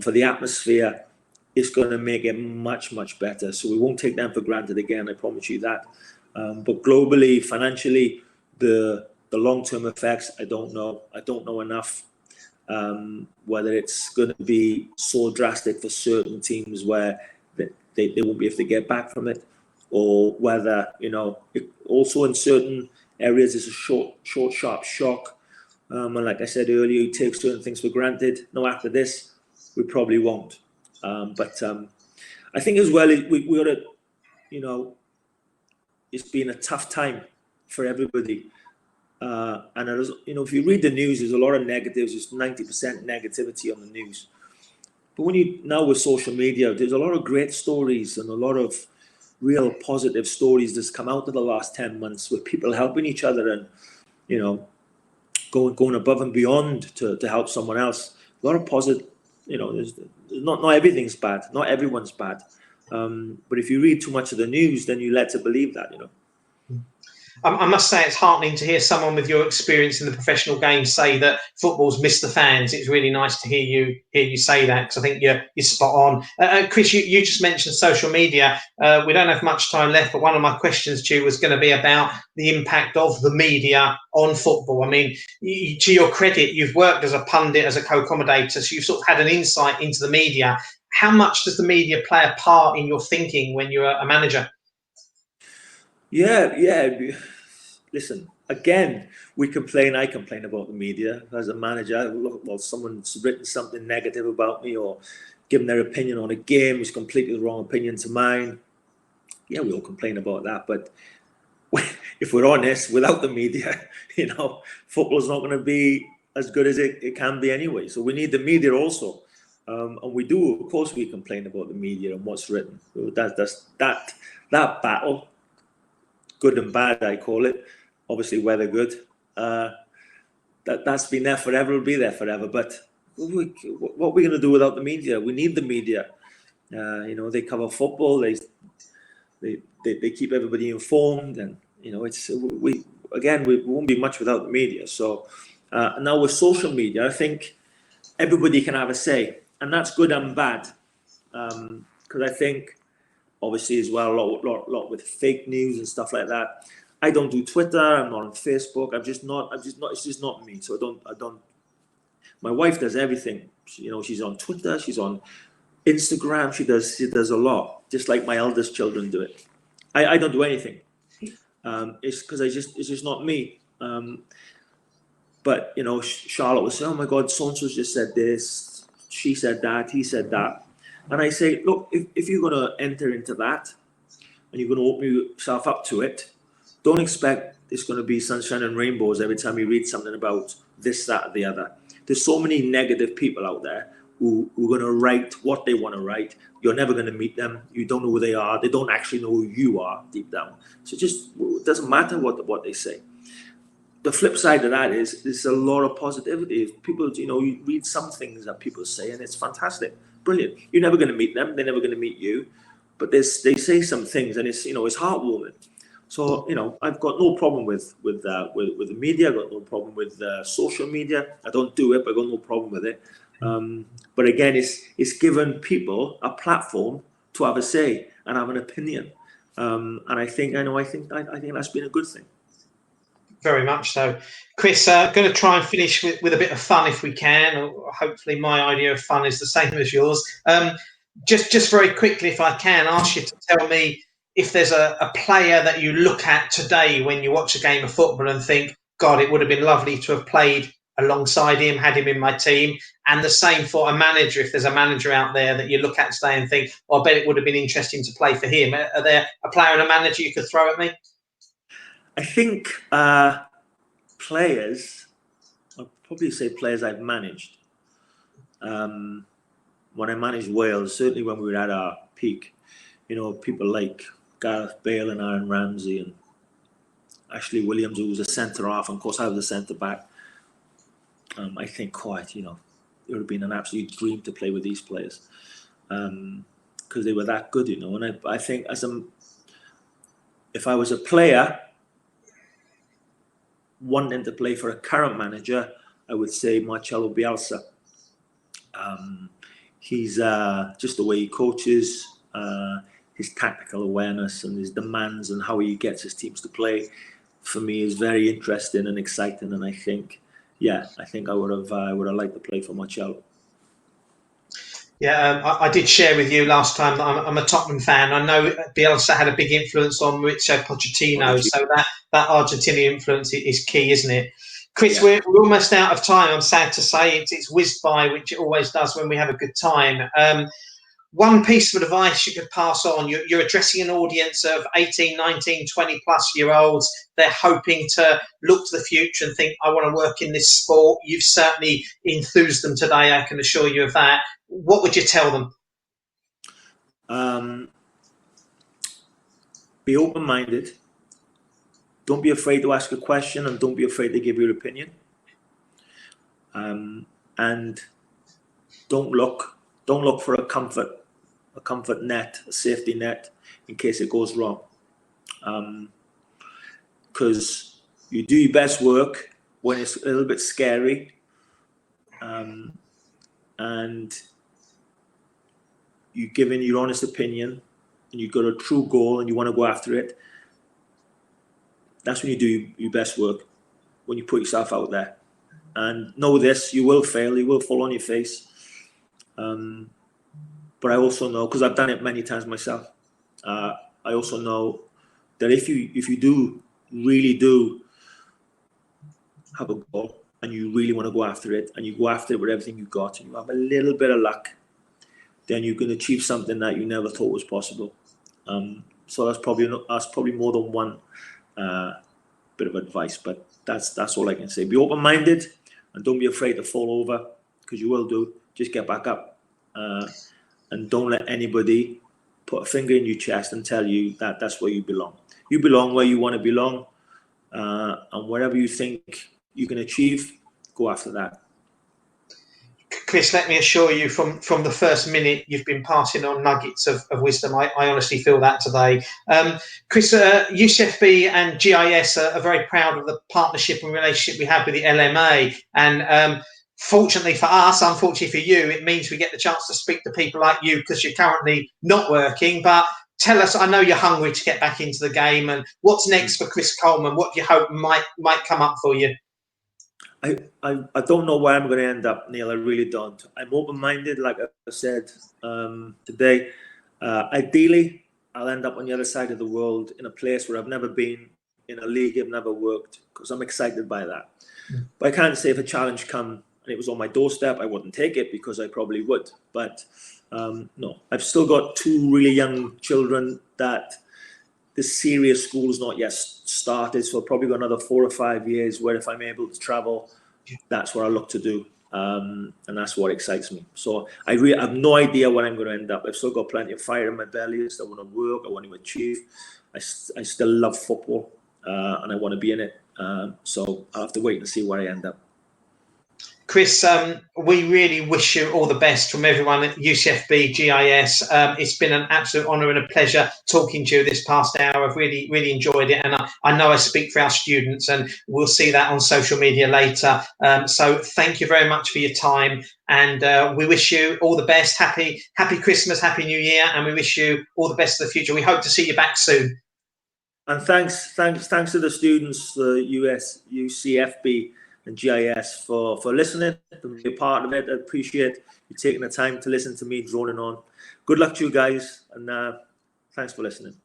for the atmosphere, it's going to make it much, much better. So we won't take them for granted again, I promise you that. But globally, financially, the long-term effects, I don't know. I don't know enough. Whether it's going to be so drastic for certain teams where they won't be able to get back from it, or whether, also in certain areas it's a short, sharp shock. And like I said earlier, you take certain things for granted. No, after this, we probably won't. But I think as well, we got to, it's been a tough time for everybody. And it is, if you read the news, there's a lot of negatives. There's 90% negativity on the news. But now with social media, there's a lot of great stories and a lot of real positive stories that's come out of the last 10 months, with people helping each other and, going above and beyond to help someone else. A lot of positive, there's not everything's bad. Not everyone's bad. But if you read too much of the news, then you're led to believe that, I must say it's heartening to hear someone with your experience in the professional game say that football's missed the fans. It's really nice to hear you say that, because I think you're spot on. Chris, you just mentioned social media. We don't have much time left, but one of my questions to you was going to be about the impact of the media on football. I mean, to your credit, you've worked as a pundit, as a co-commentator, so you've sort of had an insight into the media. How much does the media play a part in your thinking when you're a manager? Yeah. Listen, again, I complain about the media as a manager. Well, someone's written something negative about me or given their opinion on a game, is completely the wrong opinion to mine. Yeah, we all complain about that. But if we're honest, without the media, football's not going to be as good as it can be anyway. So we need the media also. And we do, of course, we complain about the media and what's written. That battle, good and bad, I call it. Obviously, weather good. That's been there forever. Will be there forever. But what are we going to do without the media? We need the media. They cover football. They keep everybody informed, and we won't be much without the media. So now with social media, I think everybody can have a say, and that's good and bad. Because I think, obviously, as well, a lot with fake news and stuff like that. I don't do Twitter. I'm not on Facebook. I'm just not. It's just not me. So I don't. My wife does everything. She's on Twitter. She's on Instagram. She does a lot. Just like my eldest children do it. I don't do anything. It's because it's just not me. But Charlotte was saying, "Oh my God, so and so just said this. She said that. He said that." And I say, look, if you're going to enter into that and you're going to open yourself up to it, don't expect it's going to be sunshine and rainbows every time you read something about this, that, or the other. There's so many negative people out there who are going to write what they want to write. You're never going to meet them. You don't know who they are. They don't actually know who you are deep down. So it doesn't matter what they say. The flip side of that is there's a lot of positivity. People, you read some things that people say and it's fantastic. Brilliant. You're never going to meet them. They're never going to meet you. But they say some things and it's heartwarming. So, I've got no problem with the media. I've got no problem with social media. I don't do it, but I've got no problem with it. But again, it's given people a platform to have a say and have an opinion. And I think that's been a good thing. Very much so. Chris, going to try and finish with a bit of fun if we can. Or hopefully my idea of fun is the same as yours. Just very quickly, if I can, ask you to tell me if there's a player that you look at today when you watch a game of football and think, God, it would have been lovely to have played alongside him, had him in my team. And the same for a manager, if there's a manager out there that you look at today and think, well, I bet it would have been interesting to play for him. Are there a player and a manager you could throw at me? I think players, I'd probably say players I've managed. When I managed Wales, certainly when we were at our peak, people like Gareth Bale and Aaron Ramsey and Ashley Williams, who was a centre half, and of course I was a centre back. I think quite, it would have been an absolute dream to play with these players, because they were that good, And I think if I was a player wanting to play for a current manager, I would say Marcelo Bielsa. He's just the way he coaches, his tactical awareness and his demands and how he gets his teams to play, for me, is very interesting and exciting. And I think I would have liked to play for Marcelo. Yeah, I did share with you last time that I'm a Tottenham fan. I know Bielsa had a big influence on Mauricio Pochettino, so that Argentinian influence is key, isn't it? Chris, we're almost out of time. I'm sad to say it's whizzed by, which it always does when we have a good time. One piece of advice you could pass on, you're addressing an audience of 18, 19, 20 plus year olds. They're hoping to look to the future and think, I want to work in this sport. You've certainly enthused them today, I can assure you of that. What would you tell them? Be open-minded. Don't be afraid to ask a question, and don't be afraid to give your opinion. And don't look for a comfort net, a safety net, in case it goes wrong. Because you do your best work when it's a little bit scary, and you're giving your honest opinion, and you've got a true goal and you want to go after it. That's when you do your best work, when you put yourself out there. And know this, you will fail, you will fall on your face. But I also know, because I've done it many times myself, I also know that if you really do have a goal and you really want to go after it, and you go after it with everything you've got, and you have a little bit of luck, then you can achieve something that you never thought was possible. So that's probably more than one bit of advice, but that's all I can say. Be open-minded and don't be afraid to fall over, because you will do. Just get back up, and don't let anybody put a finger in your chest and tell you that that's where you belong. You belong where you want to belong, and whatever you think you can achieve, go after that. Chris, let me assure you, from the first minute, you've been passing on nuggets of wisdom. I honestly feel that today. Chris, UCFB and GIS are very proud of the partnership and relationship we have with the LMA. And fortunately for us, unfortunately for you, it means we get the chance to speak to people like you, because you're currently not working. But tell us, I know you're hungry to get back into the game, and what's next for Chris Coleman? What do you hope might come up for you? I don't know where I'm going to end up, Neil. I really don't. I'm open-minded, like I said today. Ideally, I'll end up on the other side of the world, in a place where I've never been, in a league I've never worked, because I'm excited by that. But I can't say if a challenge come and it was on my doorstep, I wouldn't take it, because I probably would. But no, I've still got two really young children that the serious school has not yet started, so I've probably got another 4 or 5 years where, if I'm able to travel, that's what I look to do, and that's what excites me. So I really have no idea where I'm going to end up. I've still got plenty of fire in my belly. I still want to work. I want to achieve. I still love football, and I want to be in it. So I'll have to wait and see where I end up. Chris, we really wish you all the best from everyone at UCFB GIS. It's been an absolute honour and a pleasure talking to you this past hour. I've really, really enjoyed it, and I know I speak for our students, and we'll see that on social media later. So thank you very much for your time, and we wish you all the best. Happy Christmas, Happy New Year, and we wish you all the best for the future. We hope to see you back soon. And thanks to the students, UCFB and GIS for listening and be a part of it. I appreciate you taking the time to listen to me droning on. Good luck to you guys, and thanks for listening.